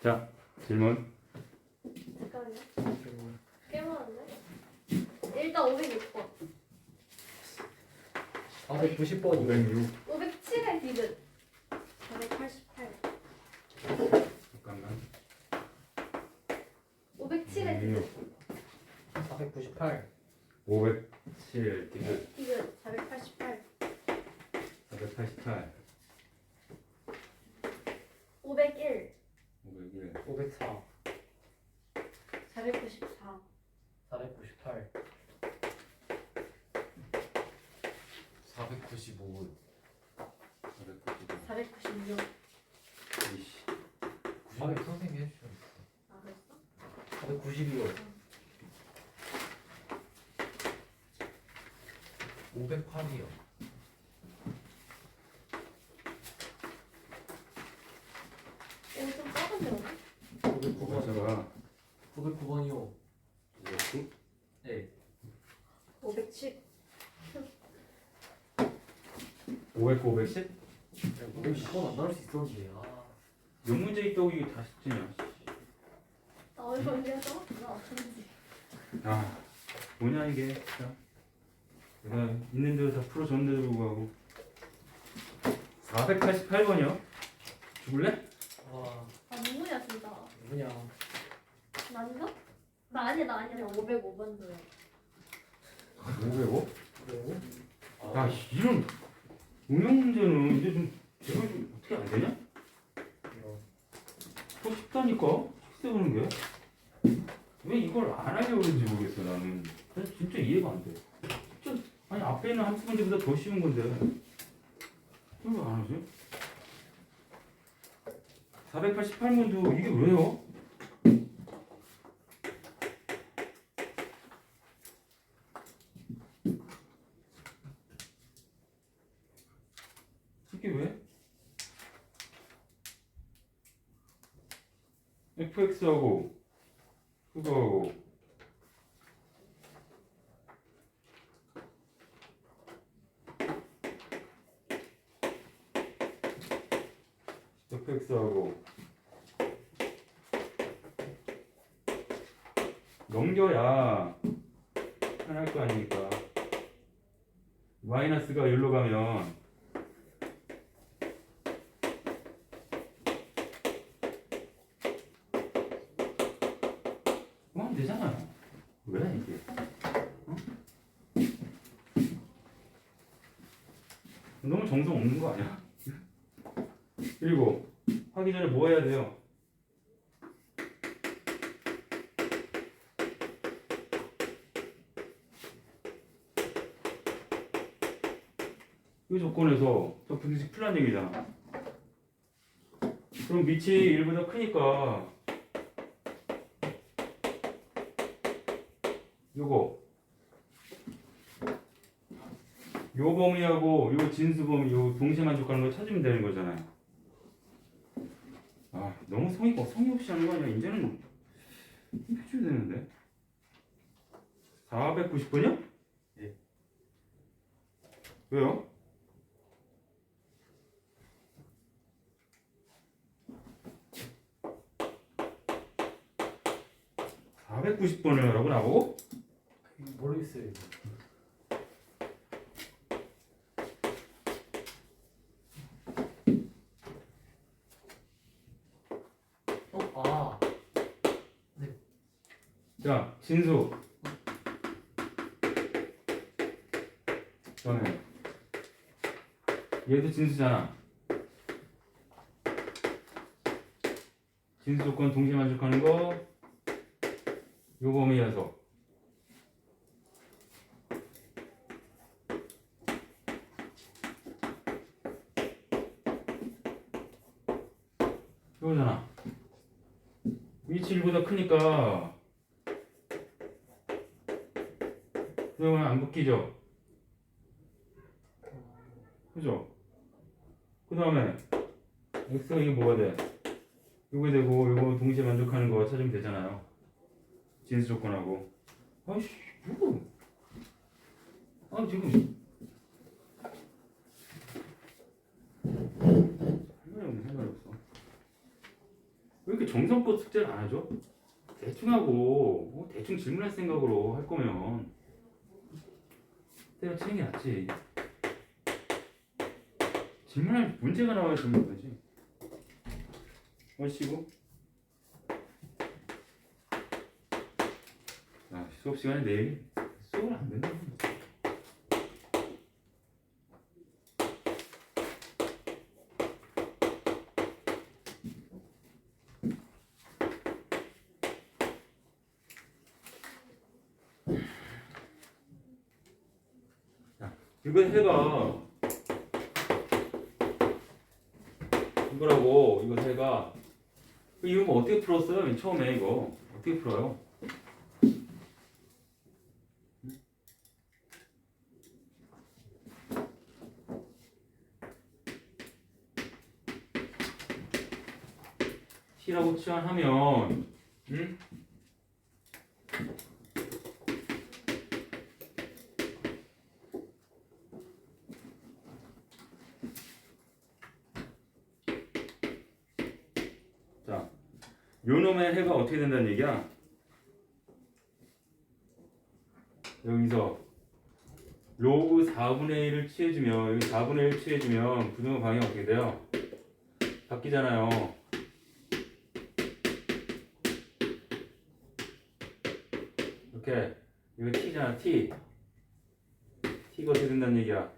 자, 질문. 잠깐만요. 꽤 많은데? 일단 506번. 490번이 506. 507의 디귿. 488. 잠깐만. 507의 디귿. 498 507 디귿 디귿. 488. 488 501. 501 504 494. 498 495 495 496. 이씨. 선생님이 해주셨어. 아, 그랬어? 492요 508이요. 좀 작은데, 오늘? 509번 맞아봐. 509번이요 이렇게? 네 507. 509, 510? 510번 안 나올 수 있었는데 몇 문제 있다고 이게 다 쉽지냐. 나 어디 언제 써봤구나. 어쩐지. 아, 뭐냐 이게 진짜. 내가 있는 대로 다 풀어줬는데도 불구하고 488번이요? 죽을래? 와 아, 누구야, 진짜. 누구냐 난가? 나 아니야. 505번도요. 505? 그리고 야, 이런 응용 문제는 이제 좀 제발 좀 어떻게 안 되냐? 더 쉽다니까? 식세보는 게? 왜 이걸 안 하려고 그러는지 모르겠어, 나는. 진짜 이해가 안 돼. 진짜, 아니, 앞에 있는 함수 문제보다 더 쉬운 건데. 왜 안 하지? 488문도 이게 왜요? 이게 왜? fx하고 그거하고 fx하고 넘겨야 편할 거 아닙니까? 마이너스가 여기로 가면 하면 되잖아요. 왜 이게? 어? 너무 정성 없는 거 아니야? 그리고 하기 전에 뭐 해야 돼요? 이 조건에서 저 분식 풀란 얘기잖아. 그럼 밑이 1보다 크니까 요거 요 범위하고 요 진수 범위 요 동시에 만족하는 거 찾으면 되는 거잖아요. 아, 너무 성의 없이 하는 거 아니야? 이제는 해줘야 되는데. 490번이요? 예. 왜요? (490번을) 하라고 나보고? 모르겠어요 아 자, 진수. 너네. 얘도 진수잖아. 진수 조건 동시에 만족하는 거, 요 범위여서. 이거잖아. 위치 1보다 크니까 그러면 안 붙기죠? 그죠? 그 다음에 x가 이게 뭐가 돼? 요게 되고 요거 동시에 만족하는 거 찾으면 되잖아요. 진수 조건하고. 아이씨, 이거. 아, 지금. 상관이 없어. 왜 이렇게 정성껏 숙제를 안 하죠? 대충 하고 대충 질문할 생각으로 할 거면 때려 치는 게 낫지. 질문할 문제가 나와야 질문을 하지. 마시고. 자, 수업 시간에 내일 수업을 안 된다. 이거 해가 이거라고 이거 해가 이거 뭐 어떻게 풀었어요? 맨 처음에 이거 어떻게 풀어요? T라고 치환하면 응? 자, 요놈의 해가 어떻게 된다는 얘기야? 여기서 로그 4분의 1을 취해주면 여기 4분의 1 취해주면 부등호 방향이 어떻게 돼요? 바뀌잖아요. 이렇게 이거 t잖아. t가 어떻게 된다는 얘기야?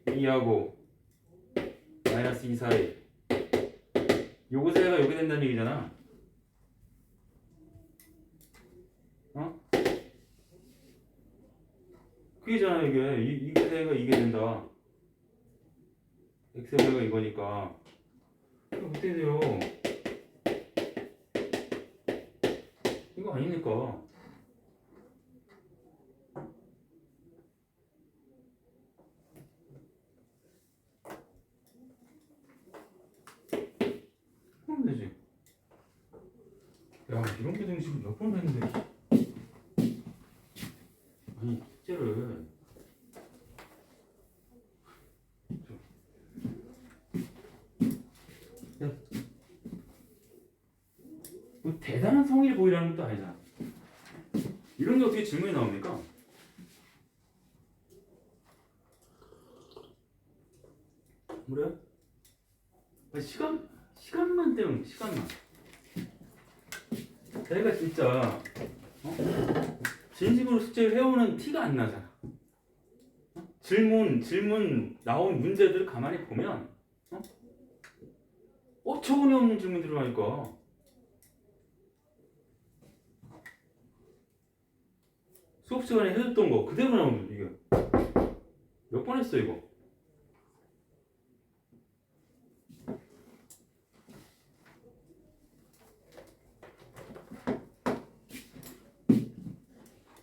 2하고 마이너스 2 사이 요것의 해가 요게 된다는 얘기잖아. 어? 그게잖아 이게 이게 해가 이게 된다. x의 해가 이거니까 어떻게 돼요? 이거 아니니까. 하면 되지. 야, 이런 게 등식을 몇 번 했는데. 아니, 숙제를. 야, 뭐 대단한 성의를 보이라는 것도 아니잖아. 이런 게 어떻게 질문이 나옵니까? 그래? 시간만 때문에 시간만. 내가 진짜 진심으로 숙제를 해오는 티가 안 나잖아. 질문 나온 문제들을 가만히 보면 어처구니 없는 질문들을 하니까. 수업 시간에 해줬던 거 그대로 나오는 이게 몇 번 했어 이거.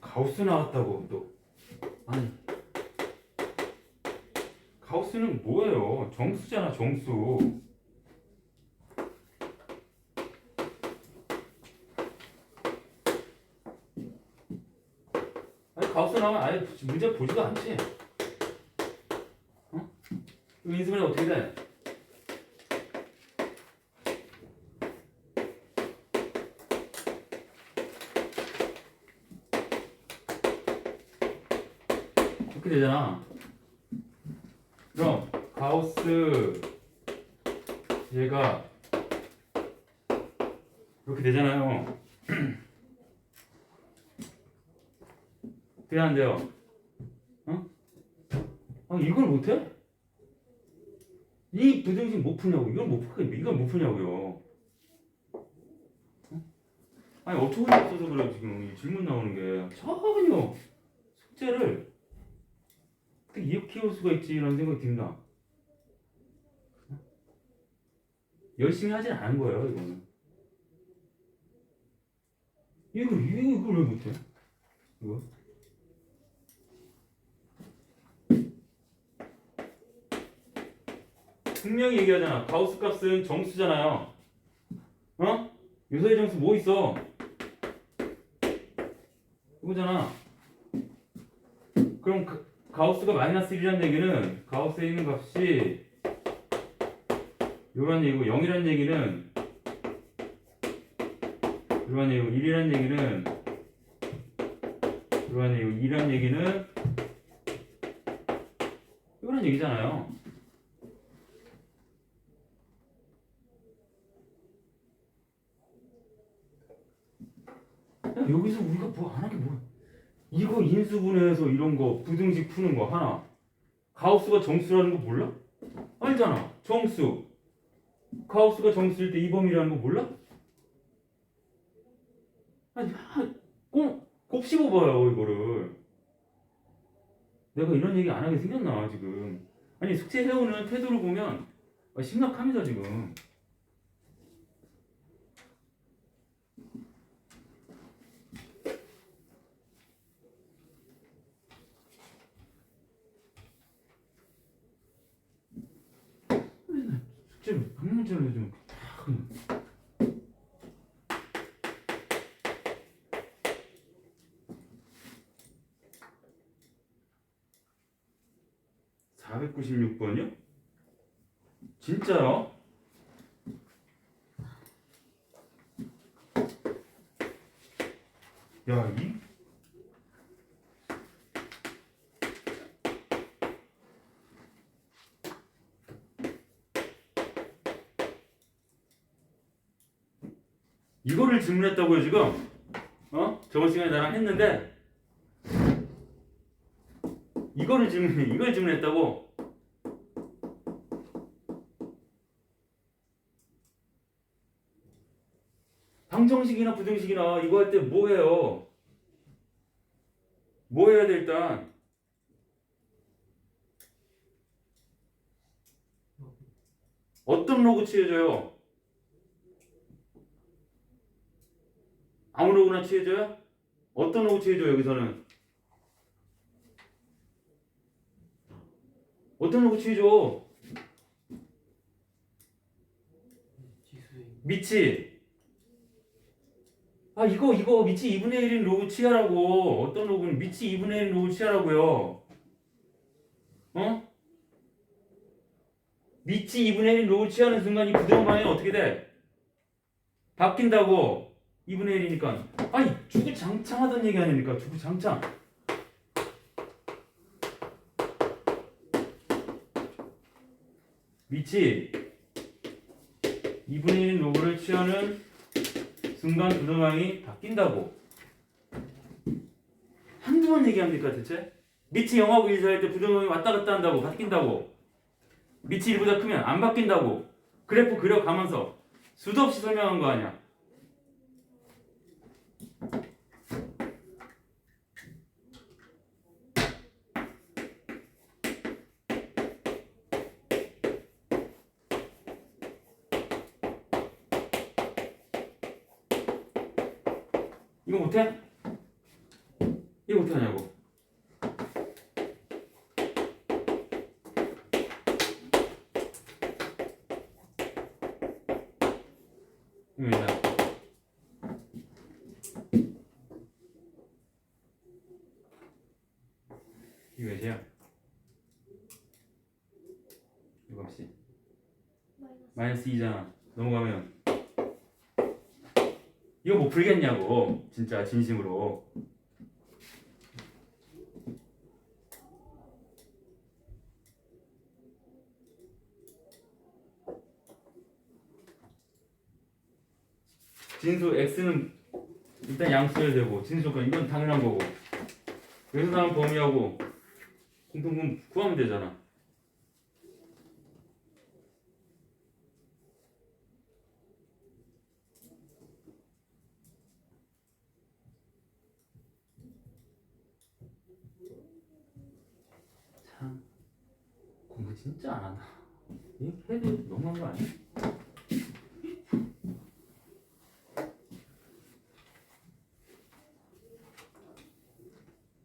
가우스 나왔다고 또. 아니 가우스는 뭐예요? 정수잖아 정수. 아니 가우스 나오면 아예 문제 보지도 않지. 어? 인수분해 어떻게 돼? 이렇게 되잖아. 그럼 가우스 얘가 이렇게 되잖아요. 돼야 안 돼요? 어? 아 이걸 못해? 이 부등식 못 푸냐고. 이걸 못 푸냐고요. 어? 아니 어처구니 없어서 그래 지금 이 질문 나오는 게 전혀 숙제를 어떻게 이렇게 키울 수가 있지 이런 생각이 듭니다. 열심히 하진 않은 거예요 이거는. 이걸 왜 못해? 이거 분명히 얘기하잖아. 가우스 값은 정수잖아요. 어? 요소의 정수 뭐 있어? 이거잖아. 그럼 가우스가 마이너스 1이라는 얘기는 가우스에 있는 값이 요런 얘기고 0이란 얘기는 요런 얘기고 1이란 얘기는 요런 얘기고 2란 얘기는 요런 얘기잖아요. 야, 여기서 우리가 뭐 안 하게 뭐야? 이거 인수분해해서 이런 거 부등식 푸는 거 하나. 가우스가 정수라는 거 몰라? 알잖아. 정수. 가우스가 정수일 때 이 범위라는 거 몰라? 아니, 꼭 씹어봐요 이거를. 내가 이런 얘기 안 하게 생겼나 지금. 아니 숙제 해오는 태도를 보면 심각합니다 지금. 숙제를 방문자로 해주면 다 그냥. (496번이요) 진짜요? 야, 이거를 질문했다고요 지금? 저번 시간에 나랑 했는데 이걸 질문했다고? 방정식이나 부등식이나 이거 할 때 뭐 해요? 뭐 해야 돼 일단? 어떤 로그 취해줘요? 아무 로그나 취해줘요? 어떤 로그 취해줘요 여기서는? 어떤 로그 취해줘? 미치. 이거 미치 2분의 1인 로그 취하라고. 어떤 로그는 미치 2분의 1인 로그 취하라고요. 미치 2분의 1인 로그 취하는 순간 이 부등호 방향이 어떻게 돼? 바뀐다고. 2분의 1이니까. 아니 주구장창 하던 얘기 아닙니까? 주구장창. 미치 2분의 1인 로그를 취하는 순간 부등호방이 바뀐다고. 한두 번 얘기합니까 대체? 미치 0하고 1 사이일 때 부등호방이 왔다 갔다 한다고. 바뀐다고. 미치 1보다 크면 안 바뀐다고. 그래프 그려가면서 수도 없이 설명한 거 아니야. 이거 못해? 이거 못하냐고. 이거 있나? 이거 몇이야? 이거 없이 마이너스 2잖아. 넘어가면 이거 못 풀겠냐고. 진짜 진심으로. 진수 x는 일단 양수해야 되고 진수 조건 이건 당연한 거고. 여기서 나온 범위하고 공통분 구하면 되잖아. 참 공부 진짜 안 한다. 이렇게 해도 너무한 거 아니야?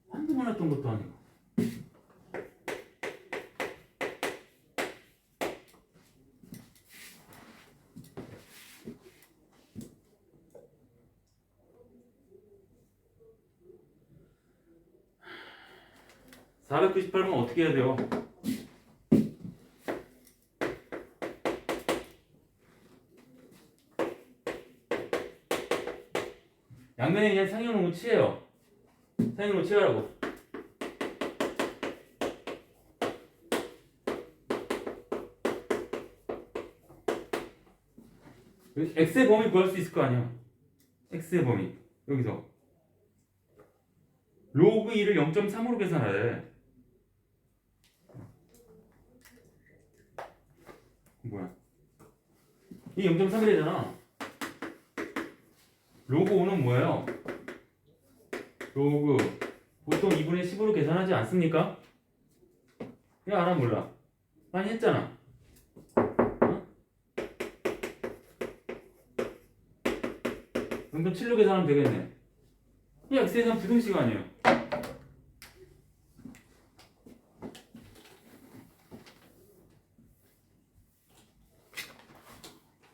한두 번 했던 것도 아니고. (498번) 어떻게 해야 돼요? 양면에 그냥 상형으로 칠해요. 상형으로 칠하라고. x의 범위 구할 수 있을 거 아니야. x의 범위 여기서 로그 2를 0.3으로 계산하래. 뭐야? 이 0.3이래잖아. 로그 5는 뭐예요? 로그 보통 2분의 10으로 계산하지 않습니까? 이거 알아 몰라? 많이 했잖아. 어? 0.7로 계산하면 되겠네. 이 x에 대한 부등식 아니에요.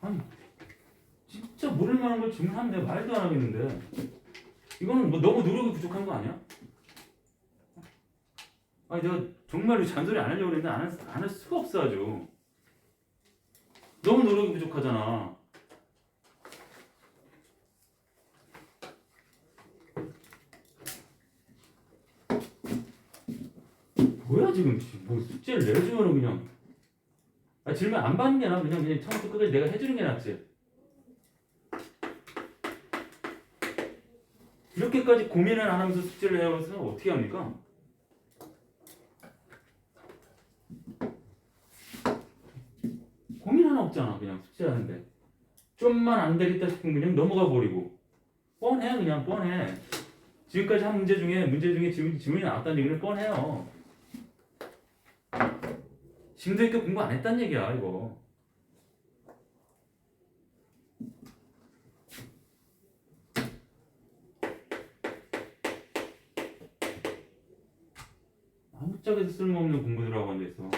아니 진짜 모를 만한 걸 질문하면 내가 말도 안 하겠는데 이거는 뭐 너무 노력이 부족한 거 아니야? 아니 내가 정말로 잔소리 안 하려고 했는데 안 할 수가 없어 아주. 너무 노력이 부족하잖아. 뭐야 지금 뭐 숙제를 내주면은 그냥 질문 안 받는 게 나아. 그냥 처음부터 끝까지 내가 해주는 게 낫지. 이렇게까지 고민을 안 하면서 숙제를 해야 하면서 어떻게 합니까? 고민 하나 없잖아. 그냥 숙제하는데 좀만 안 되겠다 싶으면 그냥 넘어가 버리고 뻔해. 그냥 뻔해. 지금까지 한 문제 중에 질문이 나왔다는 얘기는 뻔해요. 심도 있게 공부 안 했단 얘기야 이거. 아무짝에도 쓸모없는 공부들 하고 앉아있어.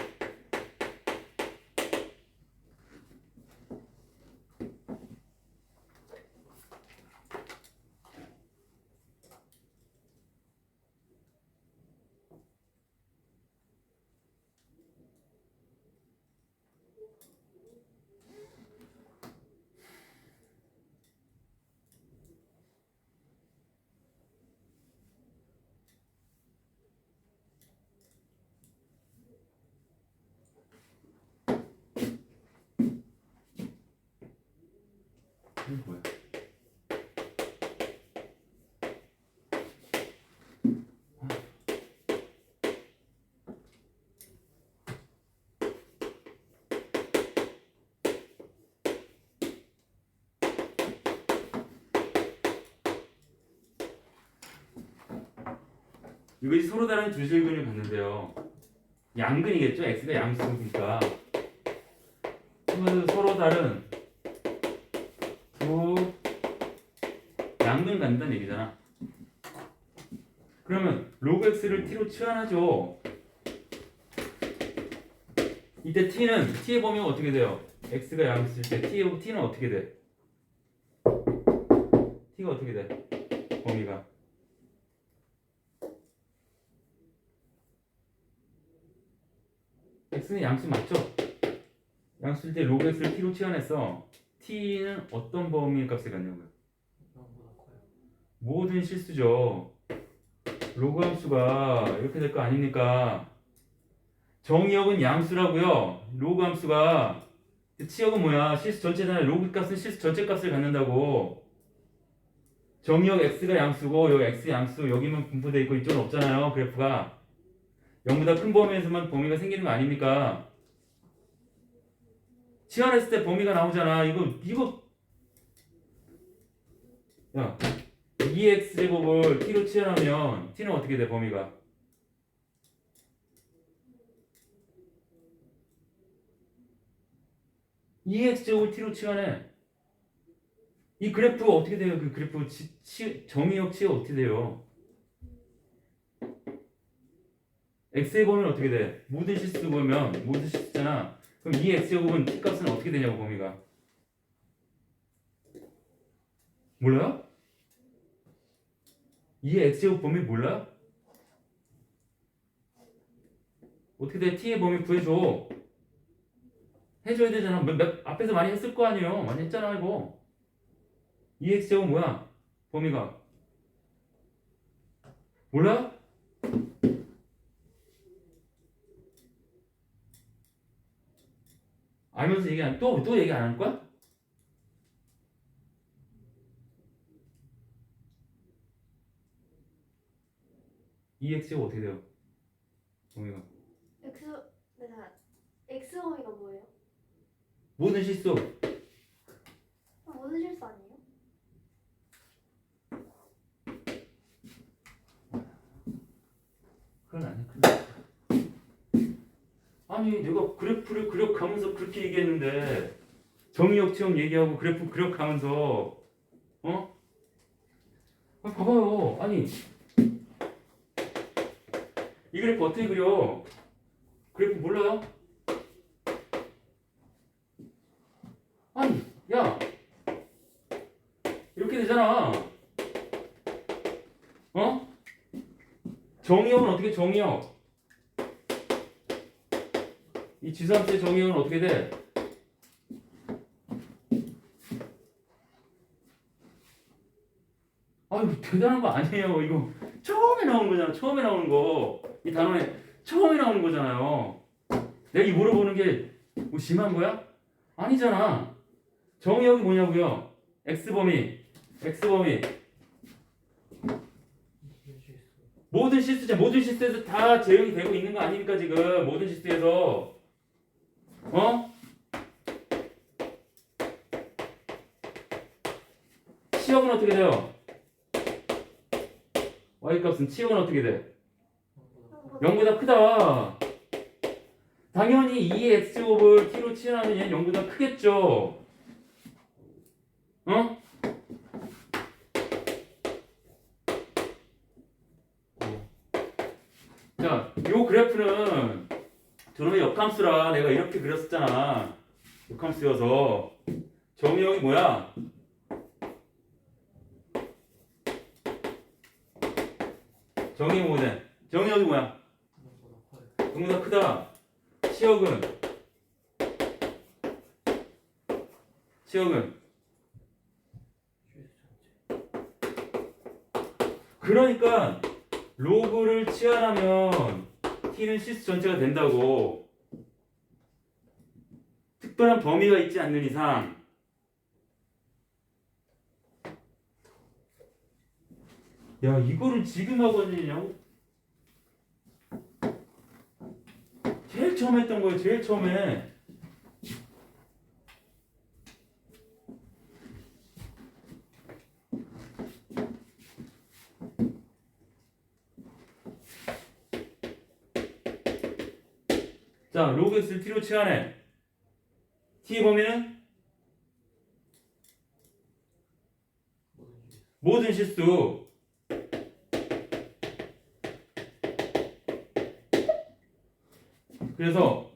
이게 뭐야? 이것이 서로 다른 두 실근을 갖는데요. 양근이겠죠? x가 양수니까. 그러면 서로 다른 두 양근을 갖는다는 얘기잖아. 그러면 로그 x를 t로 치환하죠. 이때 t의 범위가 어떻게 돼요? x가 양수일 때 t는 어떻게 돼? t가 어떻게 돼? 범위가 x는 양수 맞죠? 양수일 때 로그 x를 t로 치환했어. t는 어떤 범위의 값을 갖냐고요? 0보다 커요. 모든 실수죠. 로그 함수가 이렇게 될 거 아닙니까? 정의역은 양수라고요. 로그 함수가 치역은 뭐야? 실수 전체잖아요. 로그 값은 실수 전체 값을 갖는다고. 정의역 x가 양수고 여기 x 양수 여기만 분포되어 있고 이쪽은 없잖아요. 그래프가 0보다 큰 범위에서만 범위가 생기는 거 아닙니까? 치환했을 때 범위가 나오잖아. 이거 야 2x제곱을 t로 치환하면 t는 어떻게 돼? 범위가 2x제곱을 t로 치환해. 이 그래프가 어떻게 돼요? 그 그래프 정의역 치가 어떻게 돼요? x의 범위는 어떻게 돼? 모든 실수 보면 모든 실수잖아. 그럼 2x제곱은 t 값은 어떻게 되냐고 범위가. 몰라요? 2의 x제곱 범위 몰라요? 어떻게 돼? t의 범위 구해줘. 해줘야 되잖아. 앞에서 많이 했을 거 아니에요. 많이 했잖아 이거. 2x제곱 뭐야? 범위가 몰라? 알면서 얘기 안, 또 얘기 안 할 거야? EX가 어떻게 돼요? 동이가 X 네, 자, X 범위가 뭐예요? 모든 실수 모든 실수 아니에요? 그건 아니야. 아니 내가 그래프를 그려가면서 그렇게 얘기했는데 정의역 체험 얘기하고 그래프 그려가면서 어? 아, 봐봐요. 아니 이 그래프 어떻게 그려? 그래프 몰라요? 아니 야 이렇게 되잖아. 어? 정의역은 어떻게 정의역? 이 지수함수의 정의역은 어떻게 돼? 아유 대단한 거 아니에요. 이거 처음에 나오는 거잖아. 처음에 나오는 거. 이 단원에 처음에 나오는 거잖아요. 내가 이 물어보는 게 뭐 심한 거야? 아니잖아. 정의역이 뭐냐고요? X범위 모든 실수에서 다 재현이 되고 있는 거 아닙니까 지금 모든 실수에서 어? 치역은 어떻게 돼요? Y값은 치역은 어떻게 돼? 0보다 크다. 당연히 2의 X곱을 T로 치환하면 얘는 0보다 크겠죠. 어? 자, 요 그래프는 저놈의 역함수라 내가 이렇게 그렸었잖아. 역함수여서 정의역이 뭐야? 정의역이 뭐야? 0보다 크다. 치역은 그러니까 로그를 치환하면 t는 실수 전체가 된다고. 특별한 범위가 있지 않는 이상 야 이거를 지금 하고 있느냐고? 제일 처음에 했던 거예요. 제일 처음에. 자, 로그 x를 t로 치환해. t 범위는 모든 실수. 그래서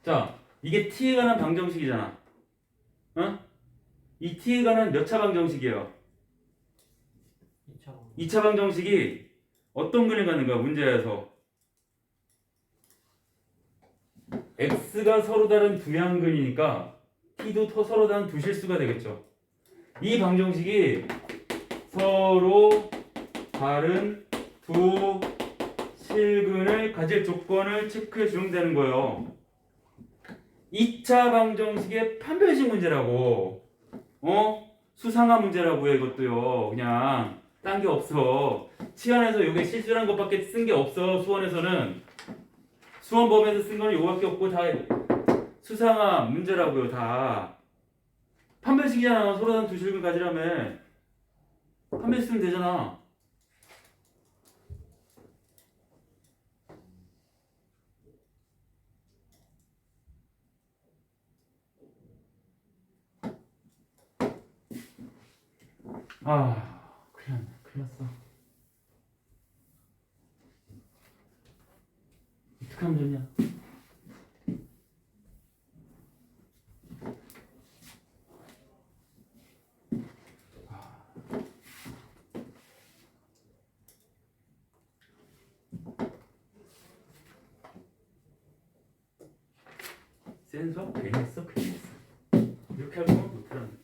자, 이게 t에 관한 방정식이잖아. 어? 이 t에 관한 몇 차 방정식이에요? 2차 방정식이 어떤 근을 갖는 거야? 문제에서 x가 서로 다른 두 양근이니까 t도 서로 다른 두 실수가 되겠죠. 이 방정식이 서로 다른 두 실근을 가질 조건을 체크해 주면 되는 거예요. 2차 방정식의 판별식 문제라고. 수상화 문제라고 해. 이것도요. 그냥 딴 게 없어. 치환해서 이게 실수란 것밖에 쓴 게 없어. 수원에서는 수원법에서 쓴 거는 요거밖에 없고 다 수상화 문제라고요. 다 판별식이잖아. 서로 다른 두 실근 가지라며. 판별식 쓰면 되잖아. 아, 큰일 났어. 어떻게 하면 좋냐? 센 수업 괜히 했어 괜히 했어. 이렇게 할 거면 못하는.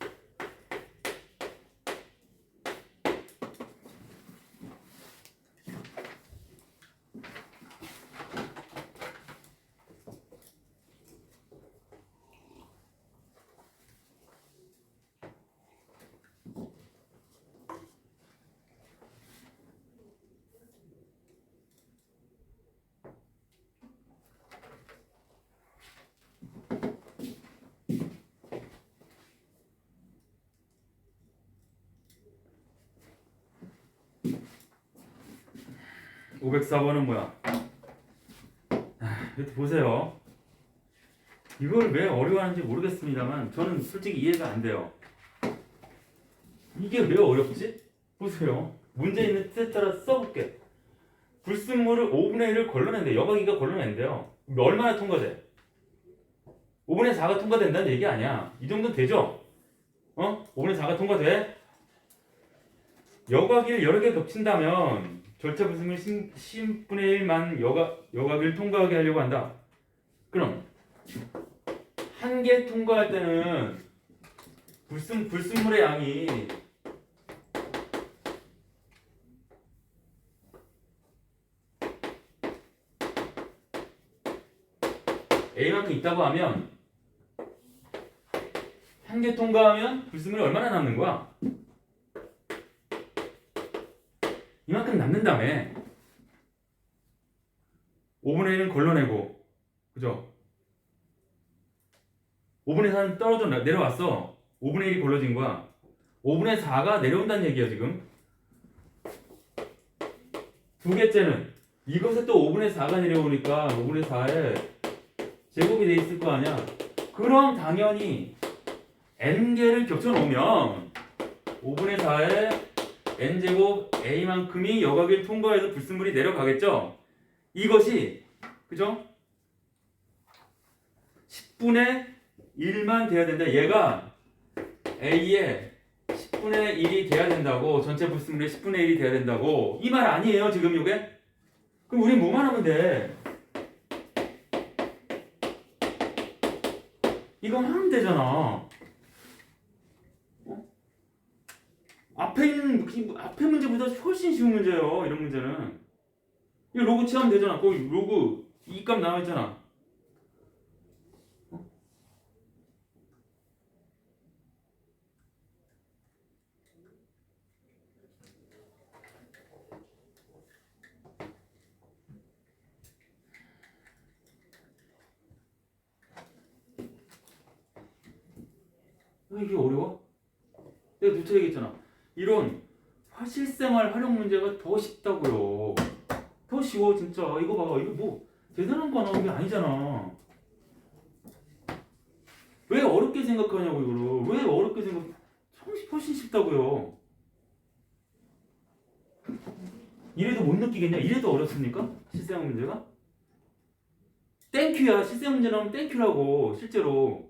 (504번은) 뭐야? 이것도 보세요. 이걸 왜 어려워하는지 모르겠습니다만 저는 솔직히 이해가 안 돼요. 이게 왜 어렵지? 보세요. 문제 있는 뜻에 따라 써볼게. 불순물을 5분의 1을 걸러낸대. 여과기가 걸러낸대요. 얼마나 통과돼? 5분의 4가 통과된다는 얘기 아니야. 이 정도는 되죠? 5분의 4가 통과돼? 여과기를 여러 개 겹친다면 절차 불순물 10분의 1만 여과기를 통과하게 하려고 한다. 그럼 한 개 통과할 때는 불순물의 양이 A만큼 있다고 하면 한 개 통과하면 불순물이 얼마나 남는 거야? 이만큼 남는다며. 5분의 1은 걸러내고, 그죠? 5분의 4는 떨어져 내려왔어. 5분의 1이 걸러진 거야. 5분의 4가 내려온다는 얘기야 지금. 두 개째는 이것에 또 5분의 4가 내려오니까 5분의 4에 제곱이 돼 있을 거 아니야. 그럼 당연히 n개를 겹쳐 놓으면 5분의 4에 n제곱 a만큼이 여과기를 통과해서 불순물이 내려가겠죠. 이것이 그죠? 10분의 1만 돼야 된다. 얘가 a의 10분의 1이 돼야 된다고. 전체 불순물의 10분의 1이 돼야 된다고. 이 말 아니에요 지금 요게? 그럼 우린 뭐만 하면 돼? 이건 하면 되잖아. 앞에 문제보다 훨씬 쉬운 문제예요. 이런 문제는. 이거 로그 취하면 되잖아. 거기 로그 이 값 나와 있잖아. 왜 이게 어려워? 내가 누차 얘기했잖아. 이런 실생활 활용 문제가 더 쉽다고요. 더 쉬워 진짜. 이거 봐. 이거 뭐 대단한 거 나온 게 아니잖아. 왜 어렵게 생각하냐고 이거를. 왜 어렵게 생각? 훨씬 쉽다고요. 이래도 못 느끼겠냐? 이래도 어렵습니까? 실생활 문제가? 땡큐야. 실생활 문제 나오면 땡큐라고 실제로.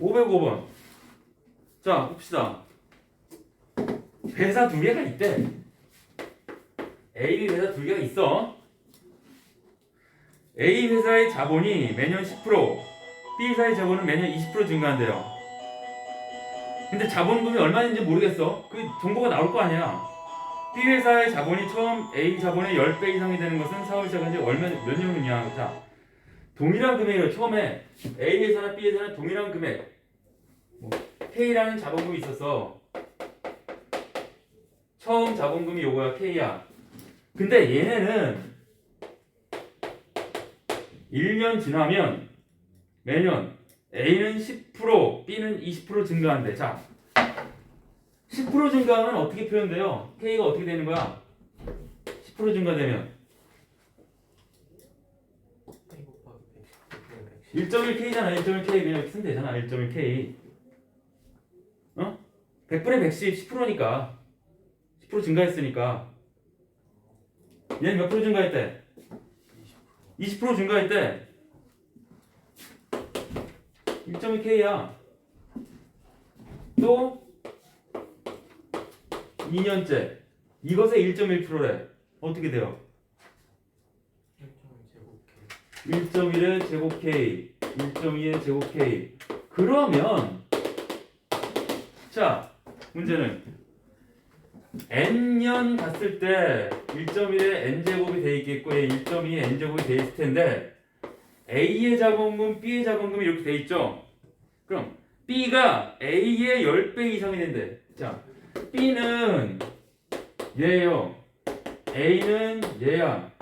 (505번) 자 봅시다. 회사 두 개가 있대. A, B 회사 두 개가 있어. A 회사의 자본이 매년 10%, B 회사의 자본은 매년 20% 증가한대요. 근데 자본금이 얼마인지 모르겠어. 그 정보가 나올 거 아니야. B 회사의 자본이 처음 A 자본의 10배 이상이 되는 것은 사업을 시작한 지 몇 년 후냐. 자, 동일한 금액으로 처음에 A 회사나 B 회사는 동일한 금액 K라는 자본금이 있었어. 처음 자본금이 요거야. K야. 근데 얘네는 1년 지나면 매년 A는 10%, B는 20% 증가한대. 자, 10% 증가하면 어떻게 표현돼요? K가 어떻게 되는 거야? 10% 증가되면 1.1K잖아. 1.1K 그냥 이렇게 쓰면 되잖아. 1.1K 100분의 110 10%니까 10% 증가했으니까 얘는 몇 프로 증가했대? 20% 증가했대. 1.1K야. 또 2년째. 이것의 1.1%래. 어떻게 돼요? 1.1의 제곱 K, 1.2의 제곱 K. 그러면 자, 문제는 n년 갔을 때 1.1의 n제곱이 돼 있겠고 1.2의 n제곱이 돼 있을 텐데 A의 자본금, B의 자본금이 이렇게 돼 있죠. 그럼 B가 A의 10배 이상이 된대. 자, B는 얘예요. A는 얘야.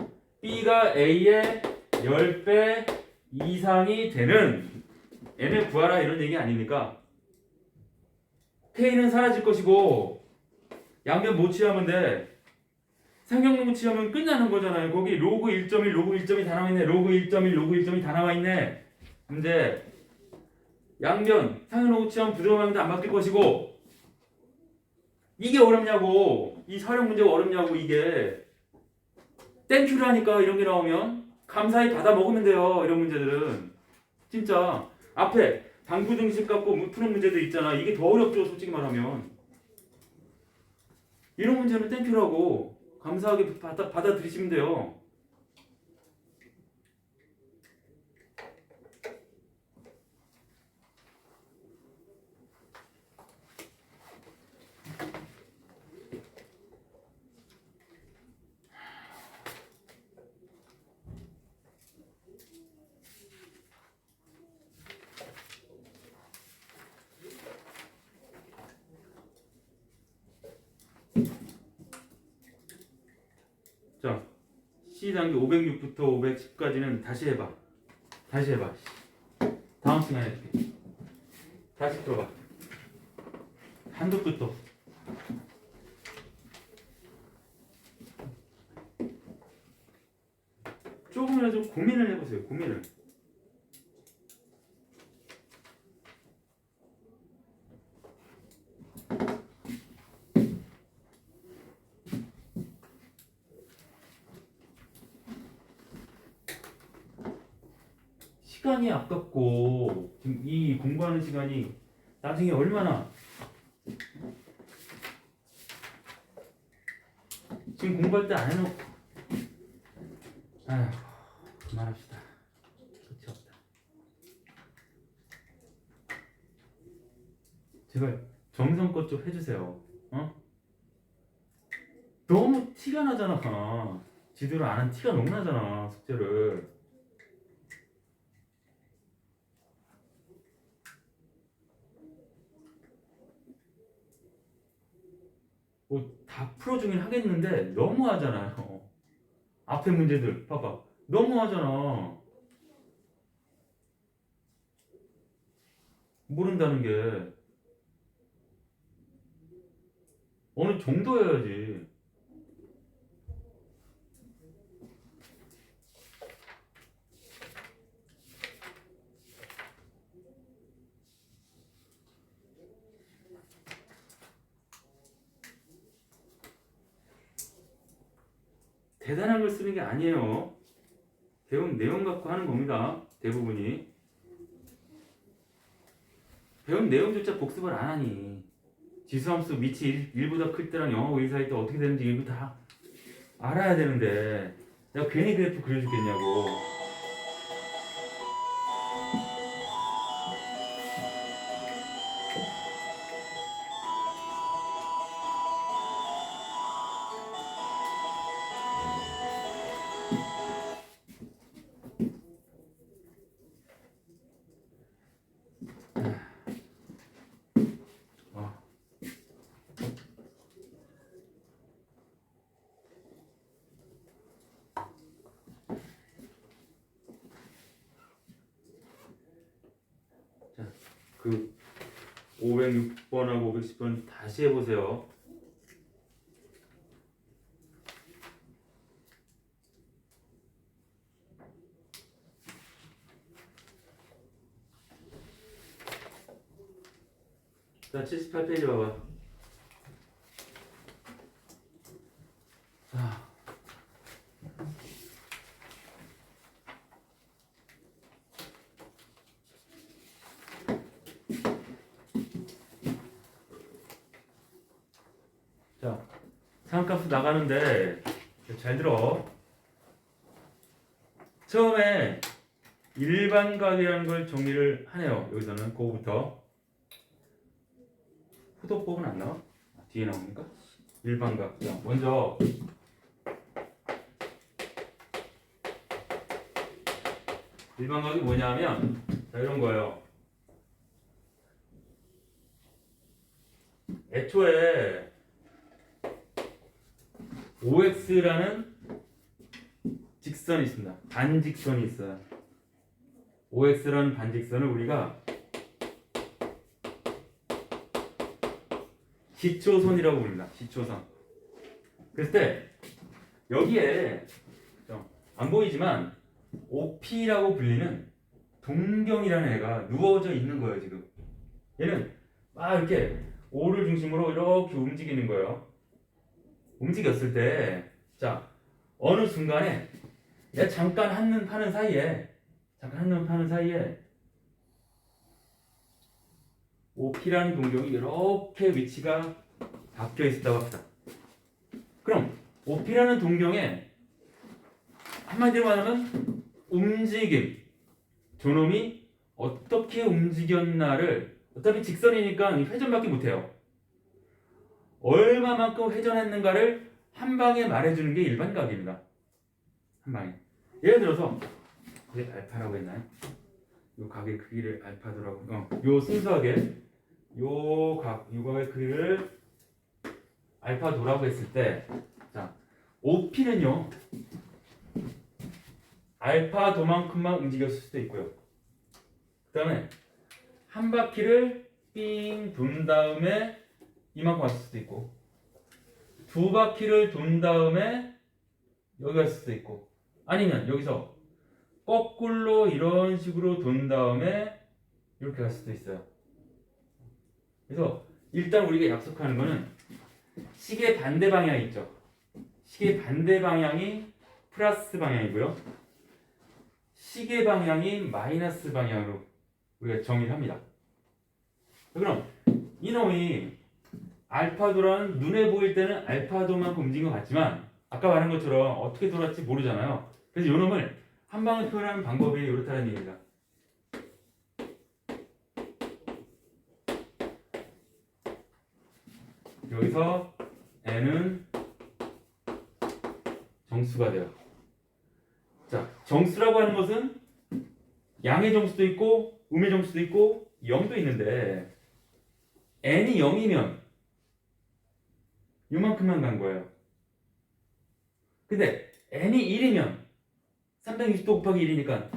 B가 A의 10배 이상이 되는 n을 구하라 이런 얘기 아닙니까? K는 사라질 것이고 양변 못 취하면 돼. 상경로그 취하면 끝나는 거잖아요. 거기 로그 1.1, 로그 1.2 다 나와 있네. 로그 1.1, 로그 1.2 다 나와 있네. 문제 양변 상경로그 취하면 부정하면 안 바뀔 것이고 이게 어렵냐고. 이 사령 문제가 어렵냐고. 이게 땡큐라니까 이런 게 나오면 감사히 받아 먹으면 돼요. 이런 문제들은 진짜 앞에 당구 등식 갖고 푸는 문제도 있잖아. 이게 더 어렵죠. 솔직히 말하면 이런 문제는 땡큐라고 감사하게 받아들이시면 돼요. 자, C 단계 506부터 510까지는 다시 해봐. 다시 해봐. 다음 시간에 해줄게. 다시 들어봐. 한도 끝도. 조금이라도 고민을 해보세요. 고민을. 시간이 아깝고 지금 이 공부하는 시간이 나중에 얼마나 지금 공부할 때 안 해놓고 아휴 그만합시다. 끝이 없다. 제발 정성껏 좀 해주세요. 어? 너무 티가 나잖아. 지도를 안 한 티가 너무 나잖아. 숙제를. 뭐 다 풀어주긴 하겠는데 너무 하잖아요. 앞에 문제들 봐봐. 너무 하잖아. 모른다는 게 어느 정도여야지. 대단한 걸 쓰는 게 아니에요. 배운 내용 갖고 하는 겁니다. 대부분이. 배운 내용조차 복습을 안 하니 지수함수 밑이 1보다 클 때랑 0하고 1 사이 때 어떻게 되는지 일부 다 알아야 되는데 내가 괜히 그래프 그려주겠냐고. 그 506번하고 510번 다시 해보세요. 자, 78페이지 봐봐. 자, 자, 상한값으로 나가는데 잘 들어. 처음에 일반각이라는 걸 정리를 하네요. 여기서는 그거부터. 후도법은 안 나와? 뒤에 나옵니까? 일반각. 자, 먼저 일반각이 뭐냐면 자, 이런 거예요. 애초에 OX라는 직선이 있습니다. 반직선이 있어요. OX라는 반직선을 우리가 시초선이라고 부릅니다. 시초선. 그랬을 때 여기에 안 보이지만 OP라고 불리는 동경이라는 애가 누워져 있는 거예요. 지금 얘는 막 이렇게 O를 중심으로 이렇게 움직이는 거예요. 움직였을 때 자 어느 순간에 얘 잠깐 한눈 파는 사이에 OP라는 동경이 이렇게 위치가 바뀌어 있었다고 합시다. 그럼 OP라는 동경에 한마디로 말하면 움직임, 저놈이 어떻게 움직였나를 어차피 직선이니까 회전밖에 못해요. 얼마만큼 회전했는가를 한 방에 말해주는 게 일반각입니다. 한 방에. 예를 들어서 이게 알파라고 했나요? 요 각의 크기를 알파도라고. 요 순수하게 요각의 크기를 알파도라고 했을 때, 자 OP는요 알파도만큼만 움직였을 수도 있고요. 그 다음에 한 바퀴를 삥 돈 다음에 이만큼 왔을 수도 있고, 두 바퀴를 돈 다음에 여기 갔을 수도 있고, 아니면 여기서 거꾸로 이런 식으로 돈 다음에 이렇게 갈 수도 있어요. 그래서 일단 우리가 약속하는 거는 시계 반대 방향이 있죠. 시계 반대 방향이 플러스 방향이고요. 시계 방향이 마이너스 방향으로 우리가 정의를 합니다. 그럼 이놈이 알파도라는 눈에 보일 때는 알파도만큼 움직인 것 같지만 아까 말한 것처럼 어떻게 돌았지 모르잖아요. 그래서 이놈을 한 방에 표현하는 방법이 이렇다는 얘기입니다. 여기서 n은 정수가 돼요. 자, 정수라고 하는 것은 양의 정수도 있고 음의 정수도 있고 0도 있는데 n이 0이면 요만큼만 간 거예요. 근데 n이 1이면 360도 곱하기 1이니까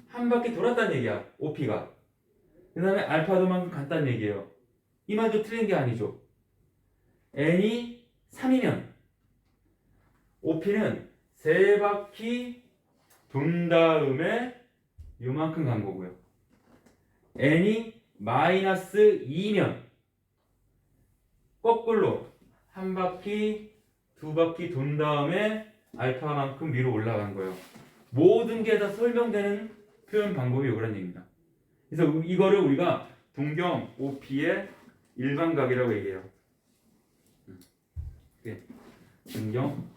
한 바퀴 돌았다는 얘기야. OP가. 그 다음에 알파도만큼 갔다는 얘기예요. 이 말도 틀린 게 아니죠. n이 3이면 OP는 3바퀴 돈 다음에 요만큼 간 거고요. n이 마이너스 2면 거꾸로 한 바퀴, 두 바퀴 돈 다음에 알파만큼 위로 올라간 거예요. 모든 게 다 설명되는 표현 방법이 이거란 얘기입니다. 그래서 이거를 우리가 동경 OP의 일반각이라고 얘기해요. 동경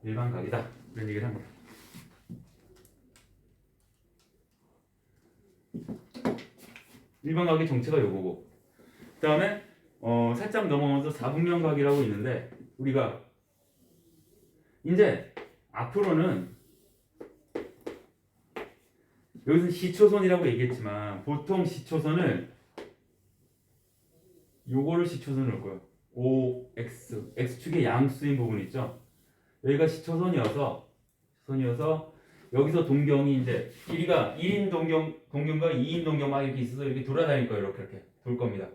일반각이다. 이런 얘기를 한 거예요. 일반각의 정체가 요거고, 그 다음에 살짝 넘어가서 사분면각이라고 있는데 우리가 이제 앞으로는 여기서 시초선이라고 얘기했지만 보통 시초선을 요거를 시초선을 할 거예요. OX X축의 양수인 부분 있죠. 여기가 시초선이어서 여기서 동경이 이제 길이가 1인 동경과 2인 동경 막 이렇게 있어서 이렇게 돌아다닐 거예요. 이렇게 돌 겁니다.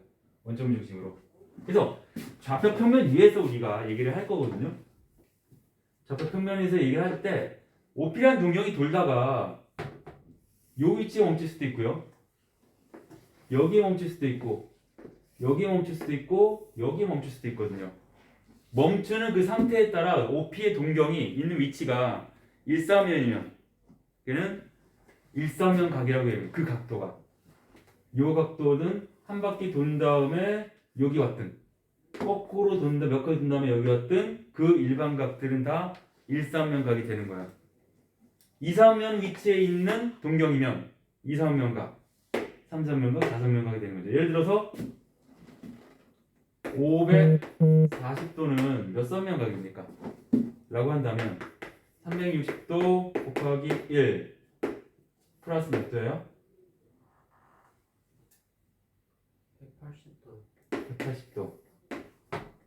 원점 중심으로. 그래서 좌표 평면 위에서 우리가 얘기를 할 거거든요. 좌표 평면에서 얘기를 할 때 OP라는 동경이 돌다가 요 위치에 멈출 수도 있고요. 여기에 멈출 수도 있고, 여기에 멈출 수도 있고, 여기에 멈출 수도 있거든요. 멈추는 그 상태에 따라 OP의 동경이 있는 위치가 일사면이면 얘는 일사면각이라고 해요. 그 각도가. 요 각도는 한 바퀴 돈 다음에 여기 왔든 거꾸로 돈다 몇 가지 돈 다음에 여기 왔든 그 일반각들은 다 일사면각이 되는 거야. 이사면 위치에 있는 동경이면 이사면각, 삼사면각, 사사면각이 되는 거죠. 예를 들어서 540도는 몇 사면각입니까? 라고 한다면 360도 곱하기 1 플러스 몇 도예요? 180도. 180도.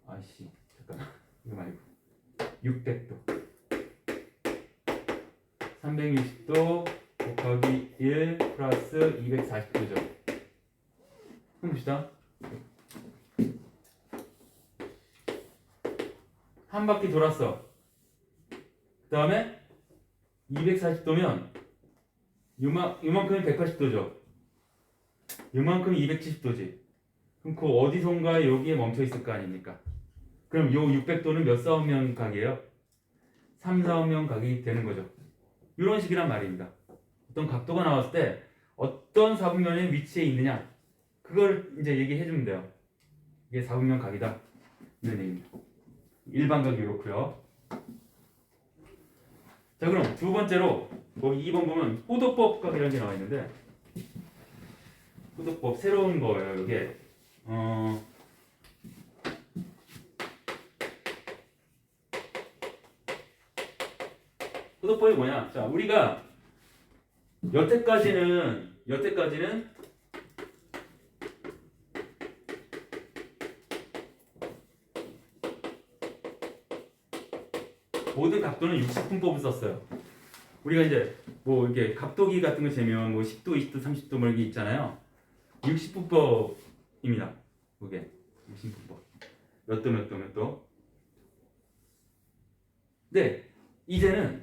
아이씨, 잠깐만. 이거 말고. 600도. 360도 곱하기 1 플러스 240도죠. 그럼 봅시다. 한 바퀴 돌았어. 그 다음에 240도면 요만큼이 180도죠. 요만큼이 270도지. 그럼 그 어디선가 여기에 멈춰 있을 거 아닙니까? 그럼 요 600도는 몇 사분면 각이에요? 3사분면 각이 되는 거죠. 이런 식이란 말입니다. 어떤 각도가 나왔을 때 어떤 사분면의 위치에 있느냐 그걸 이제 얘기해 주면 돼요. 이게 사분면 각이다 이런 얘기입니다. 일반각이 이렇고요. 자, 그럼 두 번째로 거기 2번 보면 호도법 각이라는 게 나와 있는데 호도법 새로운 거예요. 이게 호도법이 뭐냐? 자, 우리가 여태까지는 모든 각도는 60분법을 썼어요. 우리가 이제 뭐 이게 각도기 같은 거 재면 뭐 10도, 20도, 30도 뭐 이게 있잖아요. 60분법입니다. 그게 60분법. 몇 도, 몇 도, 몇 도. 네, 이제는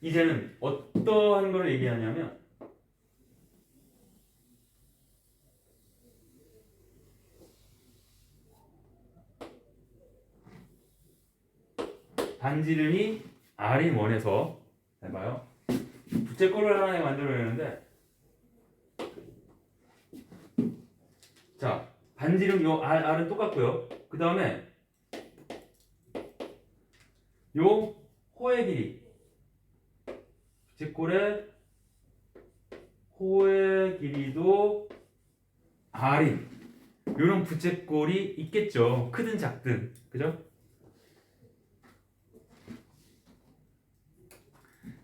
이제는 어떠한 걸 얘기하냐면 반지름이 R인 원에서 해봐요. 부채꼴을 하나 만들어내는데 자, 반지름 요 R은 똑같고요. 그 다음에 요 호의 길이 부채꼴의 호의 길이도 R인 요런 부채꼴이 있겠죠. 크든 작든 그죠?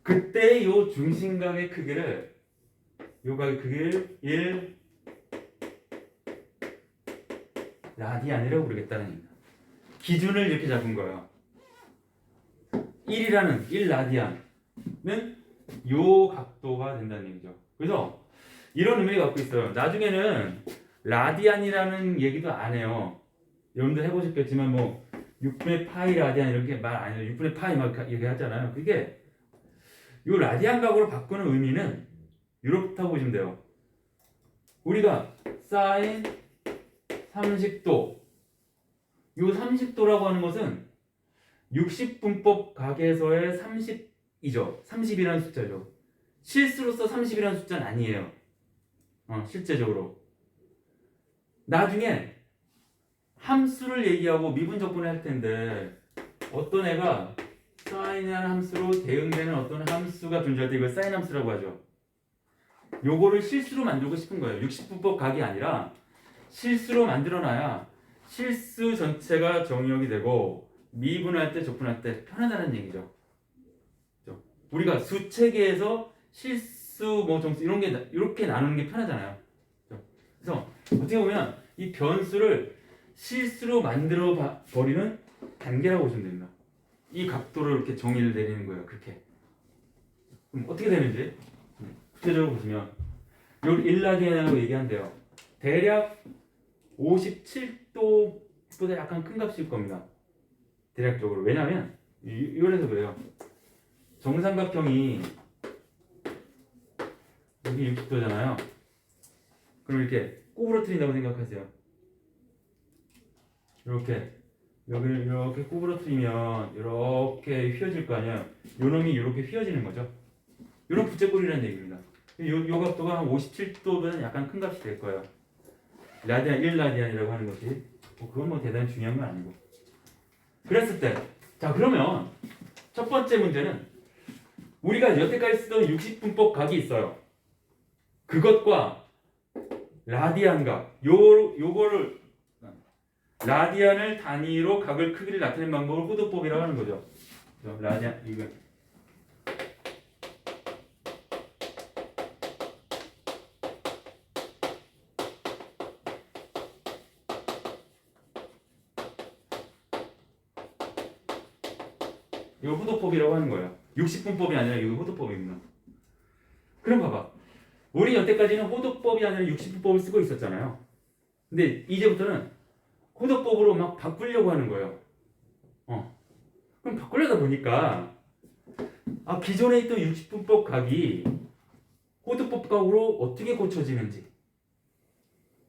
그때 요 중심각의 크기를 요 각의 크기를 1 라디안이라고 부르겠다는 얘기입니다. 기준을 이렇게 잡은 거예요. 1이라는 1 라디안은 요 각도가 된다는 얘기죠. 그래서 이런 의미를 갖고 있어요. 나중에는 라디안이라는 얘기도 안 해요. 여러분들 해보셨겠지만 뭐 6분의 파이 라디안 이렇게 말 안 해요. 6분의 파이 막 얘기하잖아요. 그게 요 라디안 각으로 바꾸는 의미는 이렇다고 보시면 돼요. 우리가 사인 30도 요 30도라고 하는 것은 60분법 각에서의 30이죠. 30이라는 숫자죠. 실수로서 30이라는 숫자는 아니에요. 실제적으로 나중에 함수를 얘기하고 미분적분을 할 텐데 어떤 애가 사인이라는 함수로 대응되는 어떤 함수가 존재할 때 이걸 사인 함수라고 하죠. 요거를 실수로 만들고 싶은 거예요. 60분법 각이 아니라 실수로 만들어놔야 실수 전체가 정의역이 되고 미분할 때 적분할 때 편하다는 얘기죠. 그렇죠? 우리가 수체계에서 실수 뭐 정수 이런 게 이렇게 나누는 게 편하잖아요. 그렇죠? 그래서 어떻게 보면 이 변수를 실수로 만들어 버리는 단계라고 보시면 됩니다. 이 각도를 이렇게 정의를 내리는 거예요. 그렇게. 그럼 어떻게 되는지 구체적으로 보시면 요 일라디안이라고 얘기한대요. 대략 57도보다 약간 큰 값일 겁니다. 대략적으로. 왜냐면 이거에서 그래요. 정삼각형이 여기 60도잖아요. 그럼 이렇게 꼬부러뜨린다고 생각하세요. 이렇게 여기를 이렇게 꼬부러뜨리면 이렇게 휘어질 거 아니야. 요 놈이 이렇게 휘어지는 거죠. 이런 부채꼴이라는 얘기입니다. 요 각도가 한 57도보다는 약간 큰 값이 될 거예요. 라디안 1라디안이라고 하는 것이 그건 뭐 대단히 중요한 건 아니고. 그랬을 때, 자 그러면 첫 번째 문제는 우리가 여태까지 쓰던 60분법 각이 있어요. 그것과 라디안각 요거를 라디안을 단위로 각을 크기를 나타내는 방법을 호도법이라고 하는 거죠. 라디안 이거 이거 호도법이라고 하는 거예요. 60분법이 아니라 이거 호도법입니다. 그럼 봐봐. 우리 여태까지는 호도법이 아니라 60분법을 쓰고 있었잖아요. 근데 이제부터는 호도법으로 막 바꾸려고 하는 거예요. 그럼 바꾸려다 보니까 기존에 있던 60분법 각이 호도법 각으로 어떻게 고쳐지는지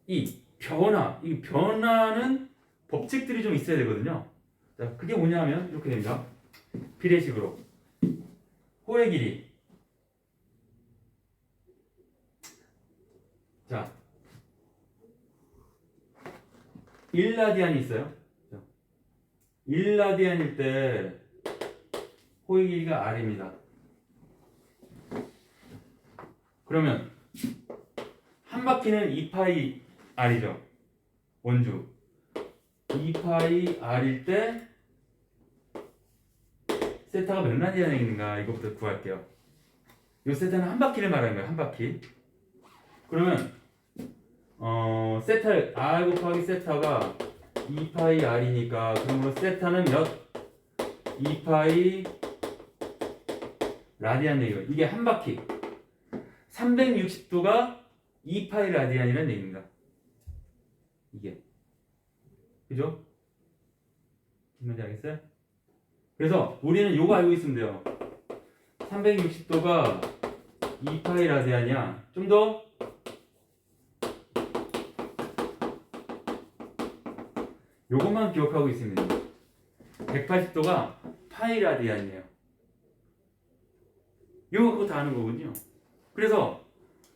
이 변화는 법칙들이 좀 있어야 되거든요. 자, 그게 뭐냐면 이렇게 됩니다. 비례식으로 호의 길이 자 1라디안이 있어요. 1라디안일 때 호의 길이가 R입니다. 그러면 한 바퀴는 2파이 R이죠. 원주 2파이 R일 때 세타가 몇 라디안인가 이거부터 구할게요. 이 세타는 한 바퀴를 말하는 거예요. 한 바퀴. 그러면 세타 R 곱하기 세타가 2파이 R이니까 그러므로 세타는 몇? 2파이 라디안 얘기예요. 이게 한 바퀴 360도가 2파이 라디안이라는 얘기입니다. 이게 그죠? 뭔지 알겠어요? 그래서 우리는 요거 알고 있으면 돼요. 360도가 2파이 라디안이야. 좀 더 요것만 기억하고 있으면 돼요. 180도가 파이 라디안이에요. 요거 그거 다 아는 거군요. 그래서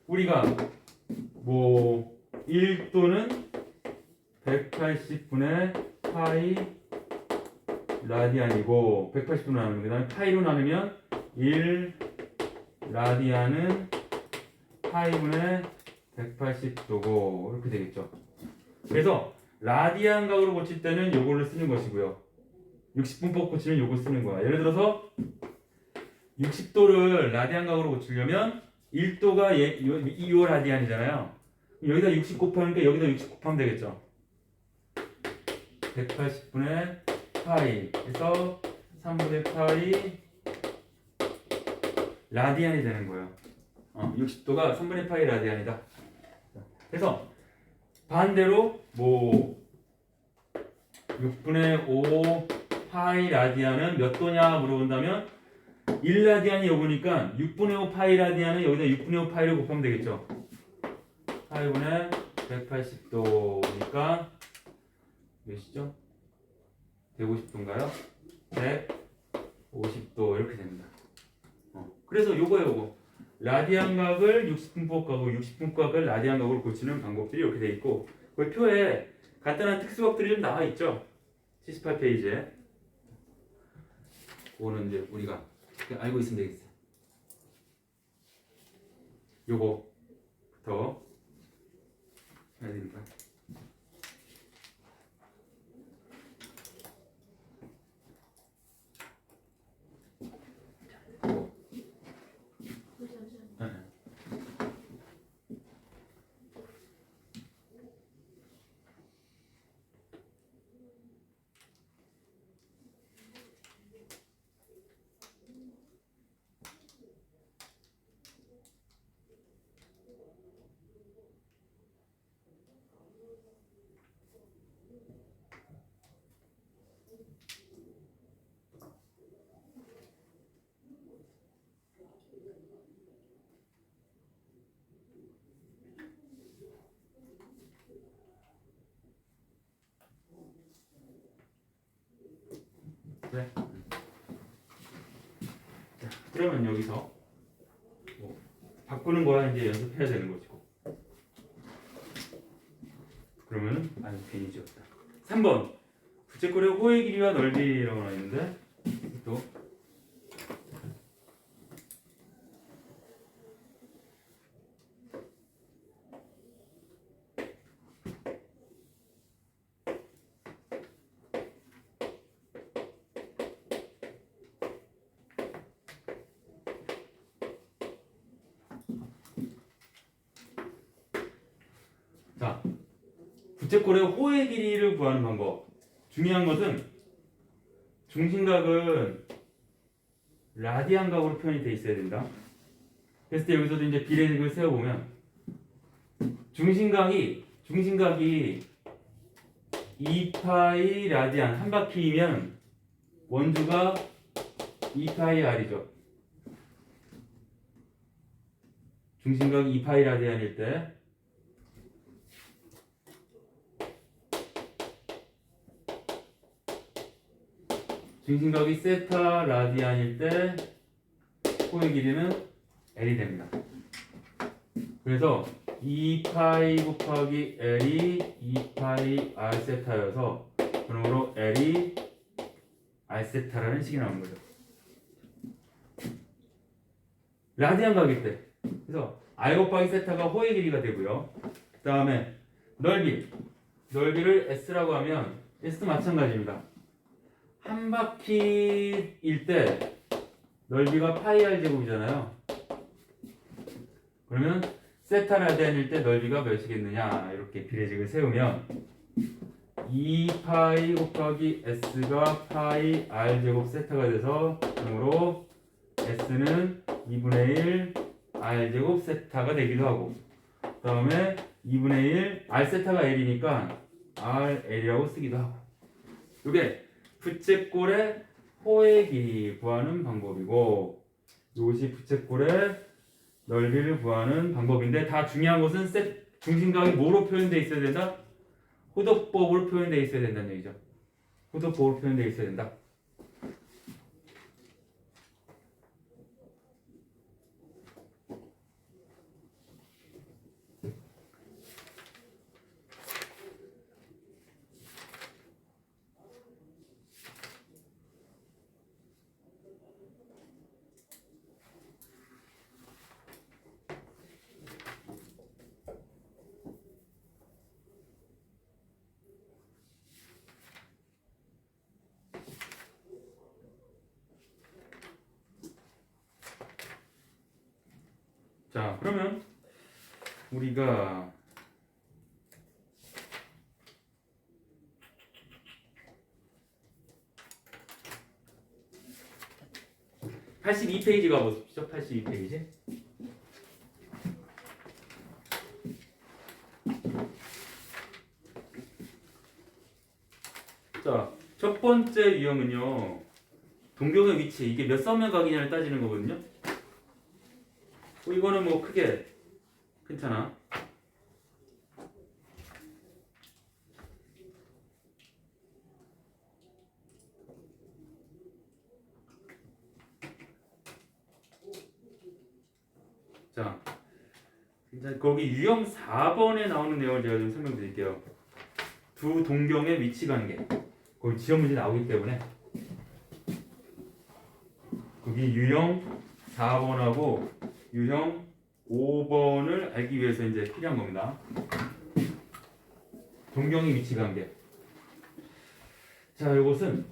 우리가 뭐 1도는 180분의 파이 라디안이고 180도로 나누면 그 다음에 파이로 나누면 1 라디안은 파이분의 180도고 이렇게 되겠죠. 그래서 라디안 각으로 고칠 때는 요거를 쓰는 것이고요. 60분법 고치면 요걸 쓰는 거야. 예를 들어서 60도를 라디안 각으로 고치려면 1도가 요 라디안이잖아요. 여기다 60 곱하니까 여기다 60 곱하면 되겠죠. 180분의 파이 그래서 3분의 파이 라디안이 되는 거예요. 60도가 3분의 파이 라디안이다. 그래서 반대로 뭐 6분의 5 파이 라디안은 몇 도냐 물어본다면 1라디안이 요거니까 6분의 5 파이 라디안은 여기다 6분의 5 파이를 곱하면 되겠죠. 파이분의 180도니까 몇이죠? 150도인가요? 150도 이렇게 됩니다. 그래서 요거 라디안각을 60분법각하고 60분법각을 라디안각으로 고치는 방법들이 이렇게 돼 있고 그 표에 간단한 특수각들이 좀 나와 있죠. 78페이지에 그거는 이제 우리가 알고 있으면 되겠어요. 요거부터 해야 되니까. 그래. 자, 그러면 여기서 뭐 바꾸는 거야 이제 연습해야 되는 거지고. 그러면 아주 괜히 지웠다. 3번 부채꼴의 호의 길이와 넓이라고 나와 있는데 또 자, 부채꼴의 호의 길이를 구하는 방법. 중요한 것은 중심각은 라디안각으로 표현이 돼 있어야 된다. 그래서 여기서도 이제 비례식을 세워보면 중심각이 2파이 라디안 한 바퀴이면 원주가 2파이 r이죠. 중심각이 2파이 라디안일 때 중심각이 세타 라디안일 때 호의 길이는 L이 됩니다. 그래서 2파이 곱하기 L이 2파이 R 세타여서 그러므로 L이 R 세타라는 식이 나오는 거죠. 라디안 각일 때. 그래서 R 곱하기 세타가 호의 길이가 되고요. 그 다음에 넓이를 S라고 하면 S도 마찬가지입니다. 한 바퀴일 때 넓이가 파이 R 제곱이잖아요. 그러면 세타 라디안일 때 넓이가 몇이겠느냐 이렇게 비례식을 세우면 2파이 곱하기 S가 파이 R 제곱 세타가 돼서 그러므로 S는 2분의 1 R 제곱 세타가 되기도 하고 그 다음에 2분의 1 R 세타가 L이니까 RL이라고 쓰기도 하고 이게 부채꼴의 호의 길이 구하는 방법이고 이것이 부채꼴의 넓이를 구하는 방법인데 다 중요한 것은 중심각이 뭐로 표현되어 있어야 된다? 호도법으로 표현되어 있어야 된다는 얘기죠. 호도법으로 표현되어 있어야 된다. 자, 그러면 우리가 (82페이지) 가보십시오. 82페이지. 자, 첫 번째 유형은요. 동경의 위치, 이게 몇 서면각이냐를 따지는 거거든요. 이거는 뭐 크게 괜찮아. 자, 이제 거기 유형 4번에 나오는 내용을 제가 좀 설명드릴게요. 두 동경의 위치 관계. 거기 지원 문제 나오기 때문에 거기 유형 4번하고 유형 5번을 알기 위해서 이제 필요한 겁니다. 동경의 위치 관계. 자, 이것은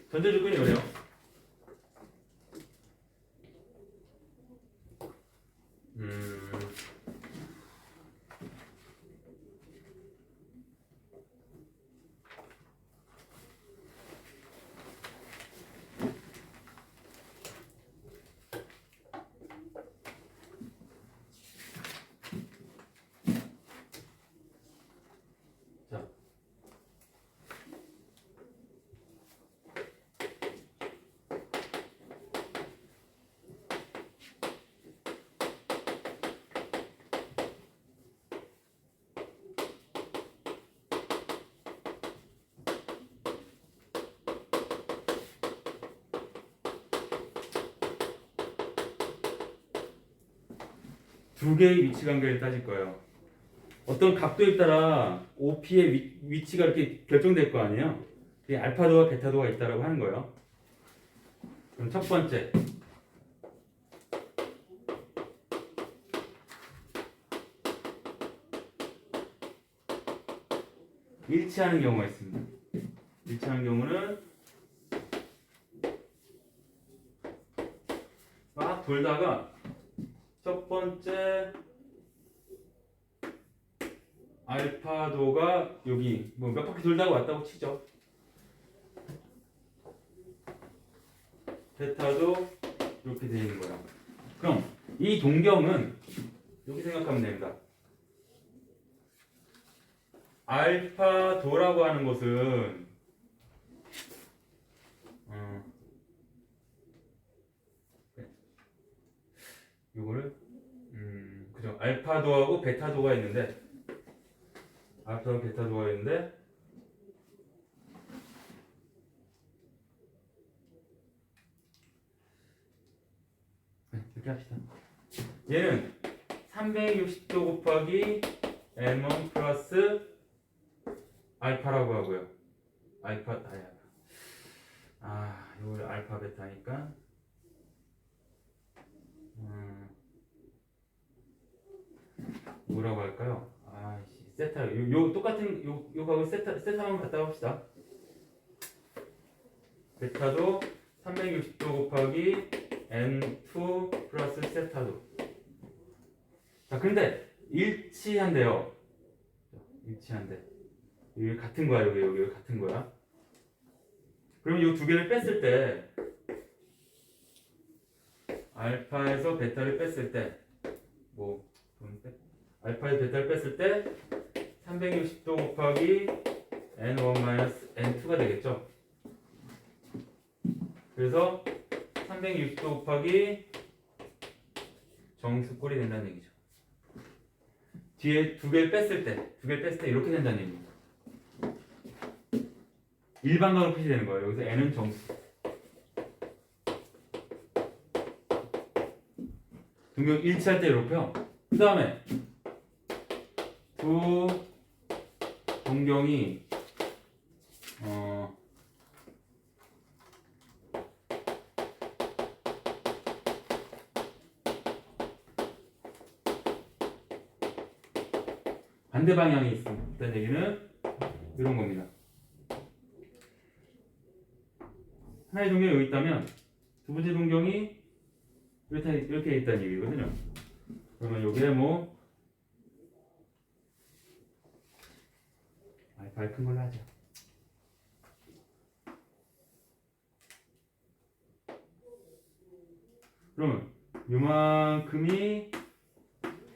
전제 조건이 이래요. 두 개의 위치 관계를 따질 거예요. 어떤 각도에 따라 OP의 위치가 이렇게 결정될 거 아니에요. 이 알파도와 베타도가 있다라고 하는 거예요. 그럼 첫 번째 일치하는 경우가 있습니다. 일치하는 경우는 막 돌다가 첫 번째 알파도가 여기 뭐 몇 바퀴 돌다가 왔다고 치죠. 베타도 이렇게 되어 있는 거야. 그럼 이 동경은 이렇게 생각하면 됩니다. 알파도라고 하는 것은 요거를 그죠? 알파도하고 베타도가 있는데 알파도 베타도가 있는데 이렇게 합시다. 얘는 360도 곱하기 n1 플러스 알파라고 하고요. 알파 이거 알파 베타니까 뭐라고 할까요? 세타 요 똑같은 요거하고 세타만 갖다 봅시다. 베타도 360도 곱하기 n2 플러스 세타도. 자, 근데 일치한대요. 일치한대. 여기 같은 거야, 여기 같은 거야. 그럼 이 두 개를 뺐을 때 알파에서 베타를 뺐을 때 알파에서 베타를 뺐을 때 360도 곱하기 n1-n2가 되겠죠. 그래서 360도 곱하기 정수꼴이 된다는 얘기죠. 뒤에 두 개를 뺐을 때 이렇게 된다는 얘기입니다. 일반각으로 표시되는 거예요. 여기서 n은 정수. 동경 일치할 때 이렇고요. 그 다음에 두 동경이 반대 방향이 있다는 얘기는 이런 겁니다. 하나의 동경이 여기 있다면 두 번째 동경이 이렇게 있다는 얘기거든요. 그러면 여기에 알파를 큰 걸로 하죠. 그러면 요만큼이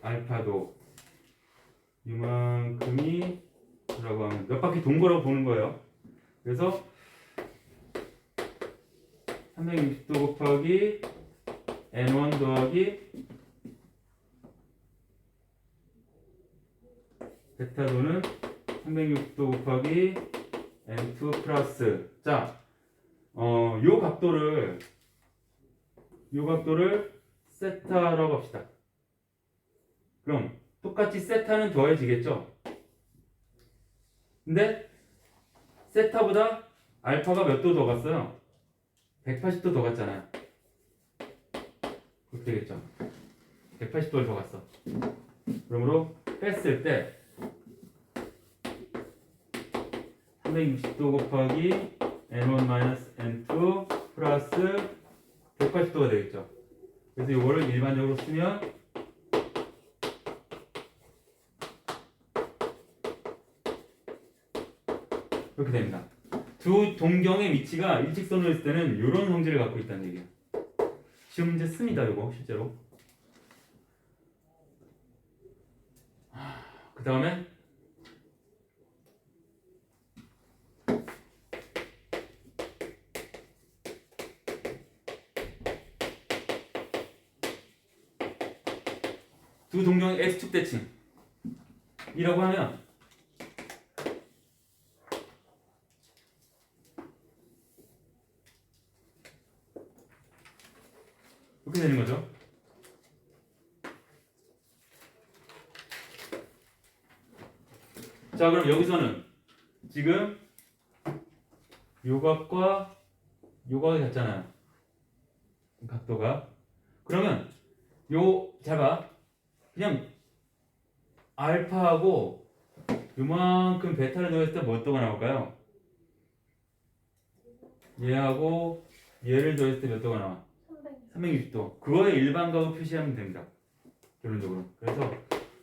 알파도, 요만큼이 라고 하면 몇 바퀴 돈 거라고 보는 거예요. 그래서 360도 곱하기 n1 더하기 베타도는 360도 곱하기 n2 플러스. 자, 요 각도를 세타라고 합시다. 그럼 똑같이 세타는 더해지겠죠? 근데 세타보다 알파가 몇 도 더 갔어요? 180도 더 갔잖아요. 그렇게 되겠죠? 180도를 더 갔어. 그러므로 뺐을 때 360도 곱하기 n1-n2 플러스 180도가 되겠죠. 그래서 이거를 일반적으로 쓰면 이렇게 됩니다. 두 동경의 위치가 일직선으로 있을 때는 이런 성질을 갖고 있다는 얘기예요. 시험 문제 씁니다. 이거 실제로. 그 다음에 두 동경의 X축 대칭이라고 하면 이렇게 되는 거죠. 자, 그럼 여기서는 지금 요각과 요각이 같잖아요. 각도가. 그러면 잘 봐. 그냥 알파하고 요만큼 베타를 더했을 때 뭐 도가 나올까요? 얘하고 얘를 더했을 때 몇 도가 나와? 360도. 그거의 일반각을 표시하면 됩니다. 결론적으로. 그래서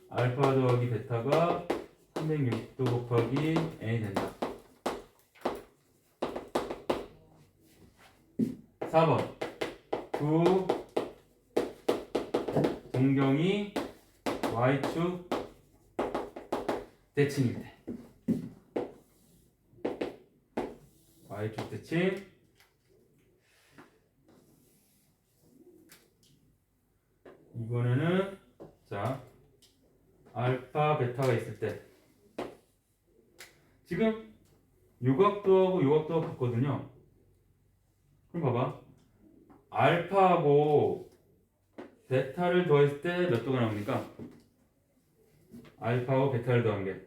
알파 더하기 베타가 360도 곱하기 n이 된다. 4번. 두 동경이 y축 대칭일 때. y축 대칭. 이번에는 자 알파 베타가 있을 때 지금 요각도하고 요각도가 같거든요. 그럼 봐봐. 알파하고 베타를 더했을 때 몇 도가 나옵니까? 알파하고 베타를 더한 게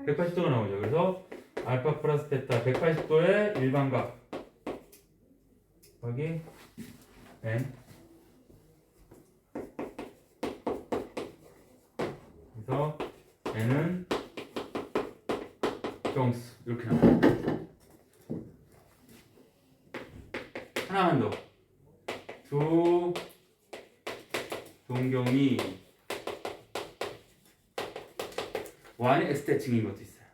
180도가 나오죠. 그래서 알파 플러스 베타 180도의 일반각 여기 n. 그래서 n은 정수 이렇게 나와요. 하나만 더. 두 동경이 y는 x 대칭인 것도 있어요.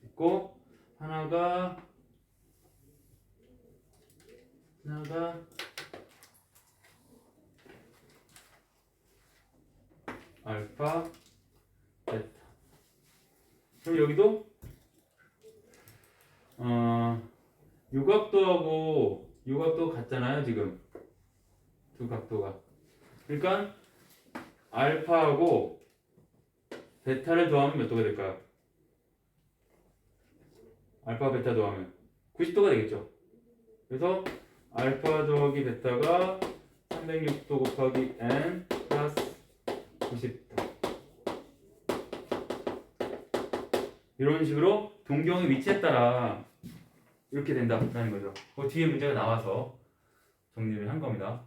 있고 하나가 알파 베타. 그럼 여기도 요각도하고 요각도 같잖아요. 지금 두 각도가. 그러니까 알파하고 베타를 더하면 몇 도가 될까요? 알파 베타 더하면 90도가 되겠죠. 그래서 알파 더하기 베타가 360도 곱하기 n 플러스 90도. 이런 식으로 동경의 위치에 따라 이렇게 된다라는 거죠. 그 뒤에 문제가 나와서 정리를 한 겁니다.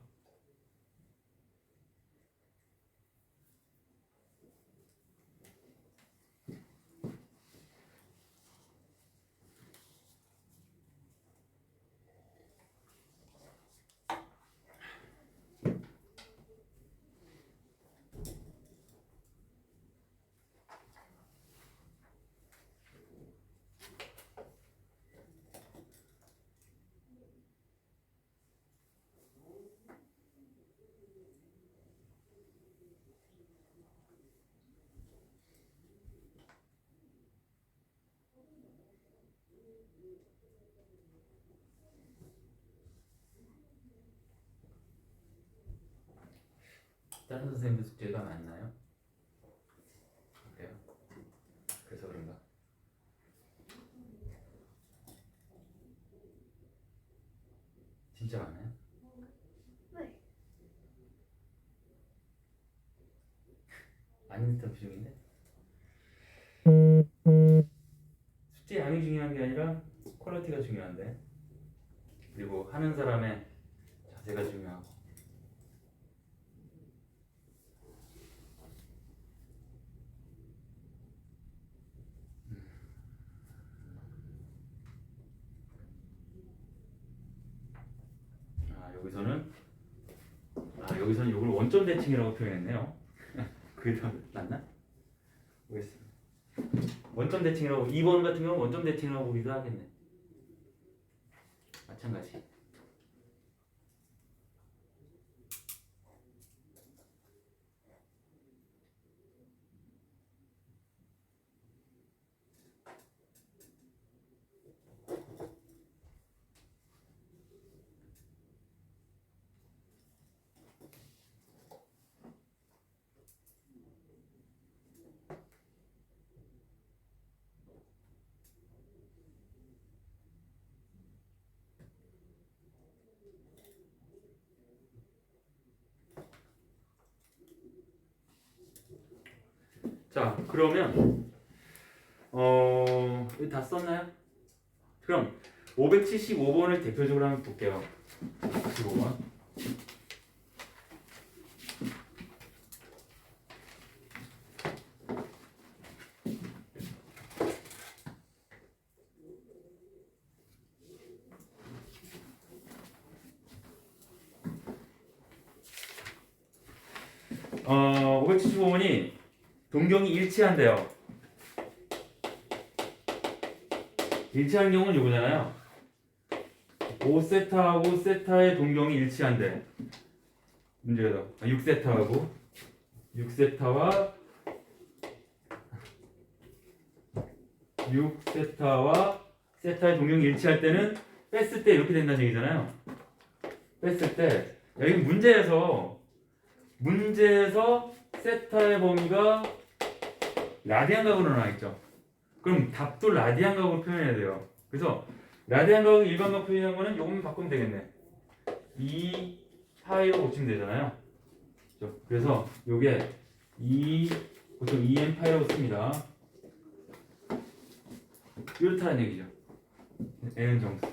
다른 선생님들 숙제가 많나요? 그래요? 그래서 그런가? 진짜 많아요? 네. 아닌 듯한 표정인데? 숙제 양이 중요한 게 아니라 퀄리티가 중요한데, 그리고 하는 사람의 자세가 중요하고. 여기서는 이걸 원점 대칭이라고 표현했네요. 그게 더 낫나? 모르겠습니다. 원점 대칭이라고 2번 같은 경우는 원점 대칭이라고 보기도 하겠네. 마찬가지. 자, 그러면 여기 다 썼나요? 그럼 575번을 대표적으로 한번 볼게요. 575번. 어, 575번이 동경이 일치한대요. 일치하는 경우는 이거잖아요. 5세타하고 세타의 동경이 일치한대. 문제가 6세타하고 6세타와 6세타와 세타의 동경이 일치할 때는 뺐을 때 이렇게 된다는 얘기잖아요. 뺐을 때 여기 문제에서 세타의 범위가 라디안 각으로 나와 있죠. 그럼 답도 라디안 각으로 표현해야 돼요. 그래서 라디안 각을 일반각 표현한 거는 요것만 바꾸면 되겠네. 2파이로 고치면 되잖아요. 그렇죠? 그래서 요게 보통 2n파이라고 씁니다. 이렇다는 얘기죠. n은 정수.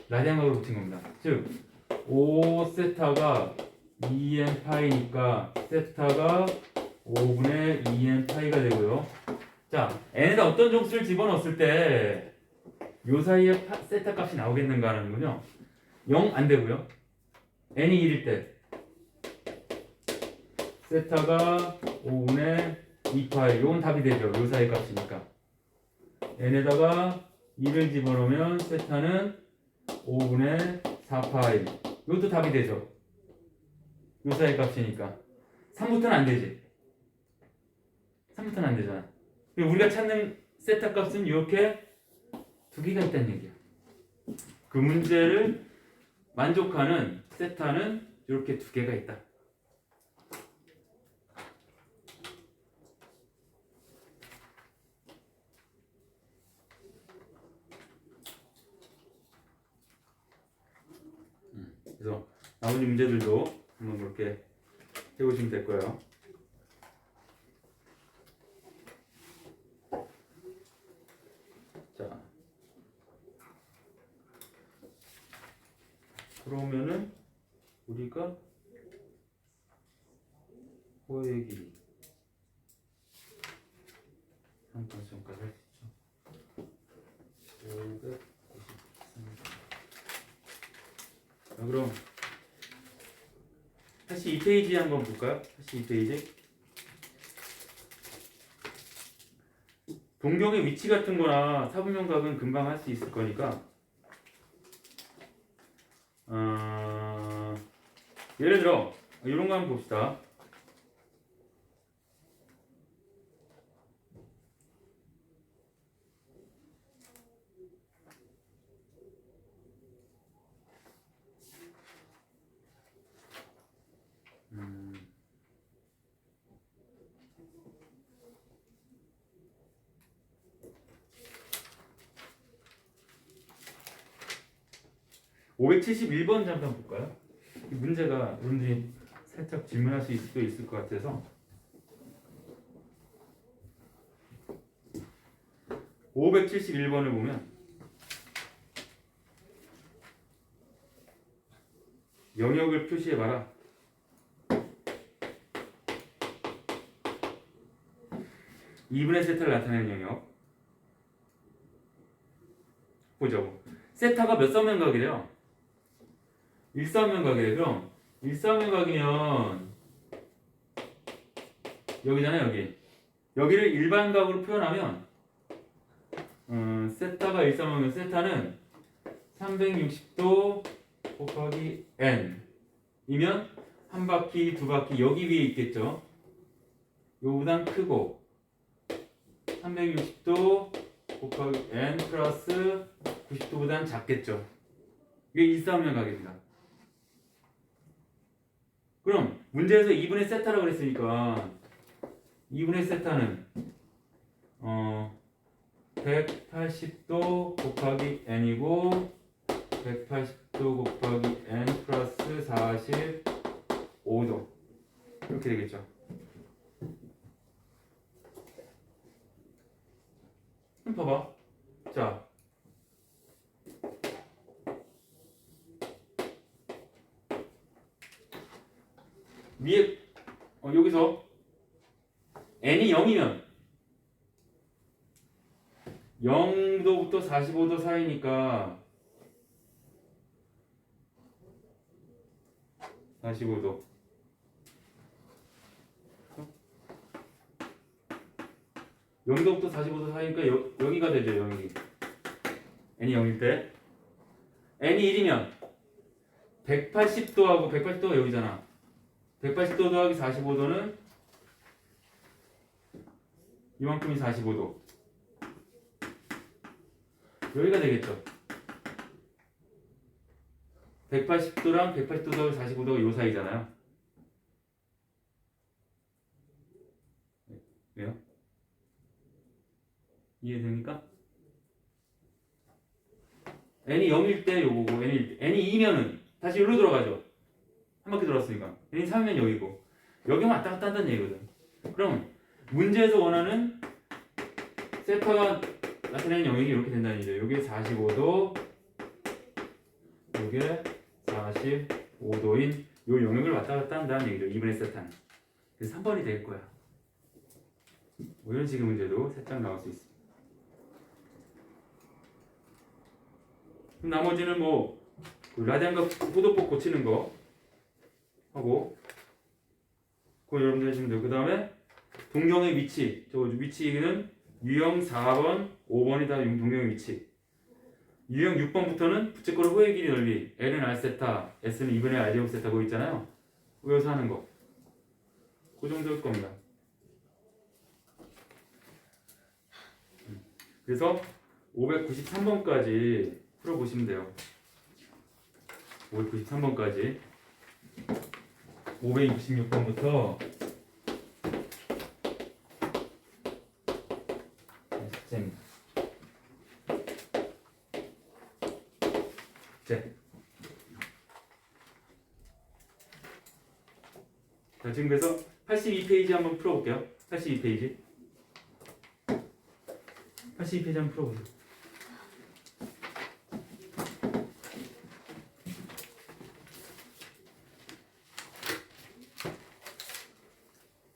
라디안 각으로 고친 겁니다. 즉 5세타가 2n파이니까 세타가 5분의 2n파이가 되고요. 자, n에다 어떤 정수를 집어넣었을 때 요 사이에 세타 값이 나오겠는가 하는군요. 0 안 되고요. n이 1일 때 세타가 5분의 2파이, 요건 답이 되죠. 요 사이 값이니까. n에다가 2를 집어넣으면 세타는 5분의 4파이, 이것도 답이 되죠. 요 사이 값이니까. 3부터는 안 되지. 3부터는 안 되잖아. 우리가 찾는 세타 값은 이렇게 두 개가 있다는 얘기야. 그 문제를 만족하는 세타는 이렇게 두 개가 있다. 그래서 나머지 문제들도 한번 그렇게 해보시면 될 거예요. 자, 그러면은 우리가 호의 길이 한번점까지 할 수 있죠. 593. 자, 그럼 다시 2페이지 한번 볼까요? 다시 2페이지. 동경의 위치 같은 거나 사분면각은 금방 할 수 있을 거니까 예를 들어 이런 거 한번 봅시다. 음. 571번 잠깐 볼까요? 이 문제가 여러분들이 살짝 질문할 수도 있을 것 같아서 571번을 보면 영역을 표시해봐라. 이분의 세타를 나타내는 영역 보자고. 세타가 몇 사면각이래요? 1사면각이래. 그럼 1사면각이면 여기잖아요. 여기를 일반각으로 표현하면 세타가 1사면각, 세타는 360도 곱하기 n 이면 한 바퀴, 두 바퀴 여기 위에 있겠죠. 요보단 크고 360도 곱하기 n 플러스 90도보단 작겠죠. 이게 일사면각입니다. 그럼 문제에서 2분의 세타라고 그랬으니까 2분의 세타는 180도 곱하기 n이고 180도 곱하기 n 플러스 45도 이렇게 되겠죠. 그럼 봐봐. 자, 위에 여기서 n이 0이면 0도부터 45도 사이니까 45도. 어? 0도부터 45도 사이니까 여기가 되죠. 여기. n이 0일 때. n이 1이면 180도하고 180도가 여기잖아. 180도 더하기 45도는 이만큼이 45도. 여기가 되겠죠. 180도랑 180도 더하기 45도가 요 사이잖아요. 왜요? 이해됩니까? n이 0일 때 요거고 n이 2면은 다시 여기로 들어가죠. 한 바퀴 돌았으니까 n이 3이면 여기고 여기 왔다 갔다 한다는 얘기거든. 그럼 문제에서 원하는 세타가 나타내는 영역이 이렇게 된다는 얘기죠. 여기 45도, 여기 45도인 요 영역을 왔다 갔다 한다는 얘기죠. 2분의 세타는. 그래서 3번이 될 거야. 뭐 이런 식의 문제도 살짝 나올 수 있습니다. 그럼 나머지는 그 라디안과 포도폭 고치는 거 하고 그거 여러분들 해주면 되고 그 다음에 동경의 위치, 저 위치는 유형 4번, 5번이 다 동경의 위치. 유형 6번부터는 부채꼴 호의 길이 넓이 L은 R세타, S는 2분의 R제곱 세타 그거 있잖아요. 외워서 하는 거. 그 정도일 겁니다. 그래서 593번까지 풀어보시면 돼요. 593번까지 566번부터 숙제입니다. 자, 지금 그래서 82페이지 한번 풀어볼게요. 82페이지. 82페이지 한번 풀어보세요.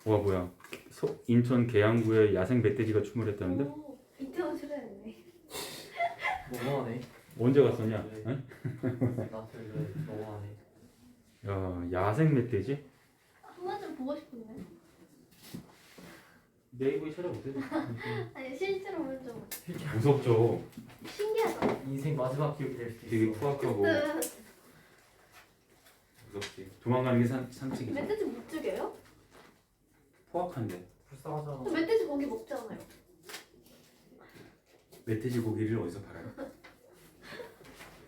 와 뭐야? 인천 계양구에 야생 멧돼지가 출몰했다는데? 오, 이태원 출연했네. 너무하네. 언제 갔었냐? 네. 응? 나를 너무하네. 야 야생 멧돼지? 한 번쯤 보고 싶은데. 네이버에 찾아보세요. 아니 실제로 보면 좀 무섭죠. 신기하다. 인생 마지막 기억이 될 수도 되게 있어. 포악하고 무섭지. 도망가는 게 상식이죠. 멧돼지 못 죽여요? 포악한데. 불쌍하잖아. 저 멧돼지 고기 먹잖아요. 멧돼지 고기를 어디서 팔아요?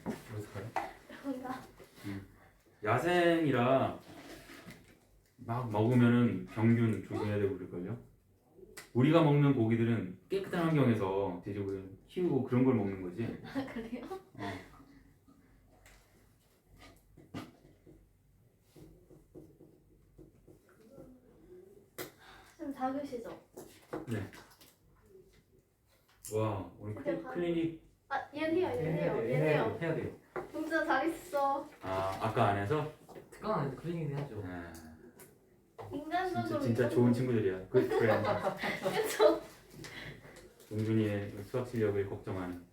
어디서 팔아요? 그런가? 야생이라 막 먹으면은 병균 조심해야 되고 그럴걸요? 우리가 먹는 고기들은 깨끗한 환경에서 돼지고기를 키우고 그런 걸 먹는 거지. 아 그래요? 좀 작으시죠? 와 오늘 클리닉 아 얘네요 얘네요 얘네요. 해야 돼요. 동자 잘 있어. 아까 안 해서? 특강 안 해도 클리닉 해야죠. 인간적으로 진짜 좋은 친구들이야. 굿 프렌드. 그쵸? 용준이의 수학 실력을 걱정하는.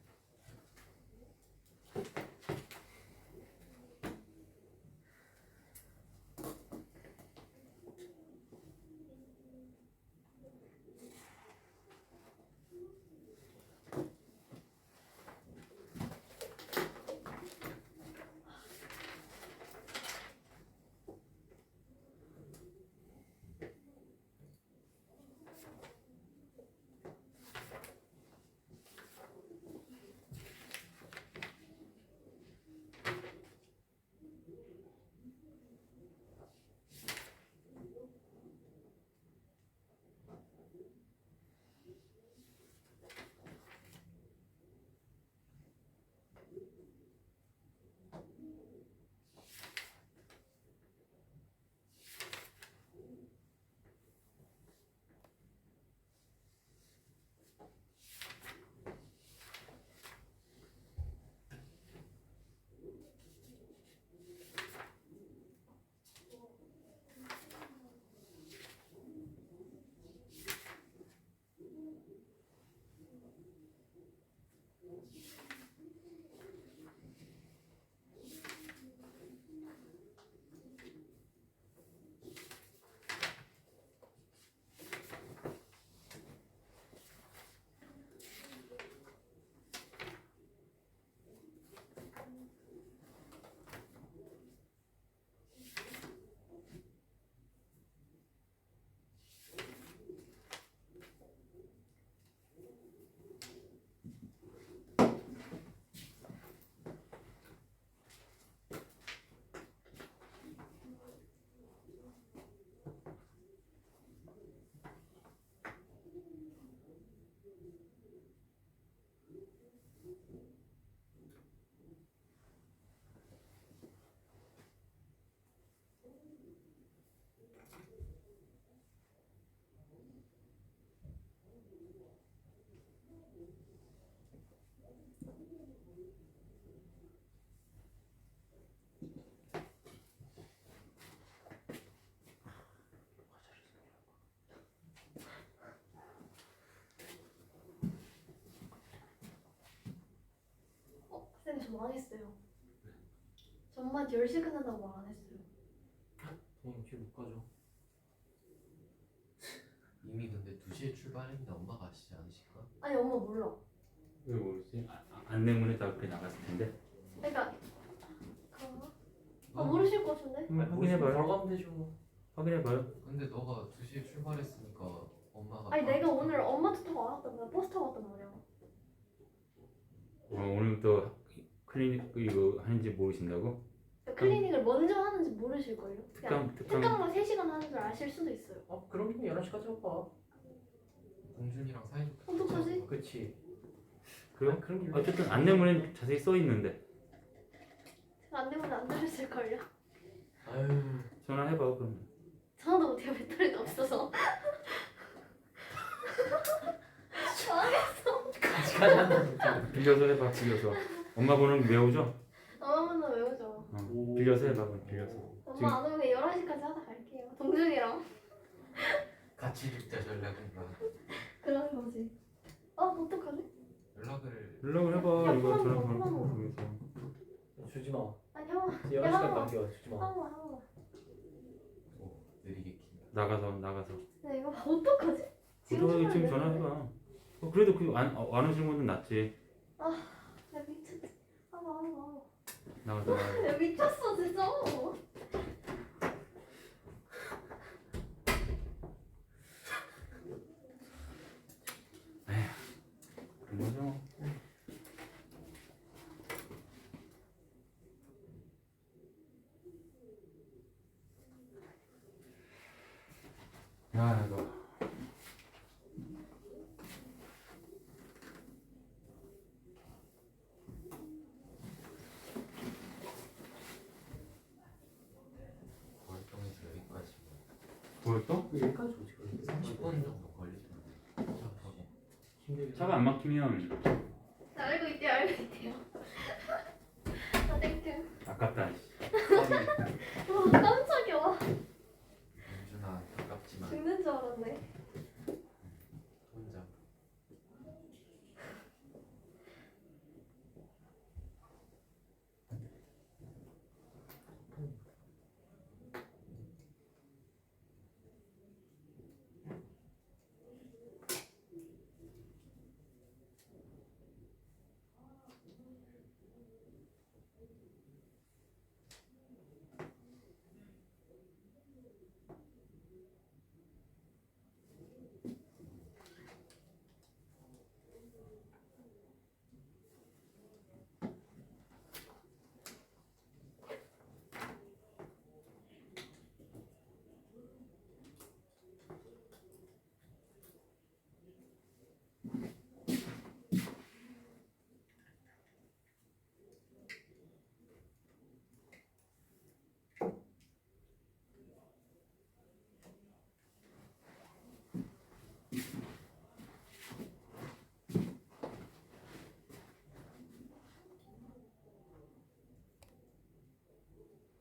선생님 저 망했어요. 전만 10시 끝난다고 말 안 했어요. 그냥 뒤에 못 가죠. 이미 근데 2시에 출발했는데 엄마가 아시지 않으실까? 아니 엄마 몰라. 왜 모르지? 안내문에 다 그렇게 나갔을 텐데. 그러니까 그런가? 아 모르실 것 같은데? 확인해봐요. 바로 가면 되죠. 확인해봐요. 근데 너가 2시에 출발했으니까 엄마가 아니 내가 오늘 엄마 타고 안 왔단 말이야. 버스 타고 왔단 말이야. 오늘부터 클리닉 이거 하는지 모르신다고? 그러니까 클리닉을 먼저 하는지 모르실걸요? 그냥 특강 특강만 3시간 하는 줄 아실 수도 있어요. 그럼 그냥 11시까지 할까? 공준이랑 사이좋게 어떡하지? 그치. 그래요? 그런 게 어쨌든 안내문에 자세히 써 있는데 제가 안 되면 안 들으실걸요? 아유. 전화해봐 그럼. 전화도 못해요. 배터리도 없어서. 망했어. 같이 한다는 빌려서 해봐. 빌려서. 엄마 번호는 외우죠? 엄마만 외우죠. 빌려서 해봐. 그럼 빌려서. 지금- 엄마 안 오면 11시까지 하다 갈게요. 동준이랑. 같이 죽자 전략인가 그러는 거지. 어떡하지? 연락을 해봐. 야, 이거 그만 전화 먹어, 그만 번호 먹어. 위해서. 주지 마. 아니 형. 11시까지 남겨. 주지 마. 한 번만. 느리게 킨다 나가서. 네 이거 어떡하지? 지금 전화해야 전화해봐. 그래도 그안 오시는 것은 낫지. 나 미쳤지. 아. 나가서. 야 미쳤어 진짜. 그런 거죠. 야 이거. 월동에서 여기까지 뭐였어? 여기까지 오지 그래. 30분 정도 걸리던데 차하고 힘들게. 차가 안 막히면 나 알고 있대요. 아 땡큐. 아깝다.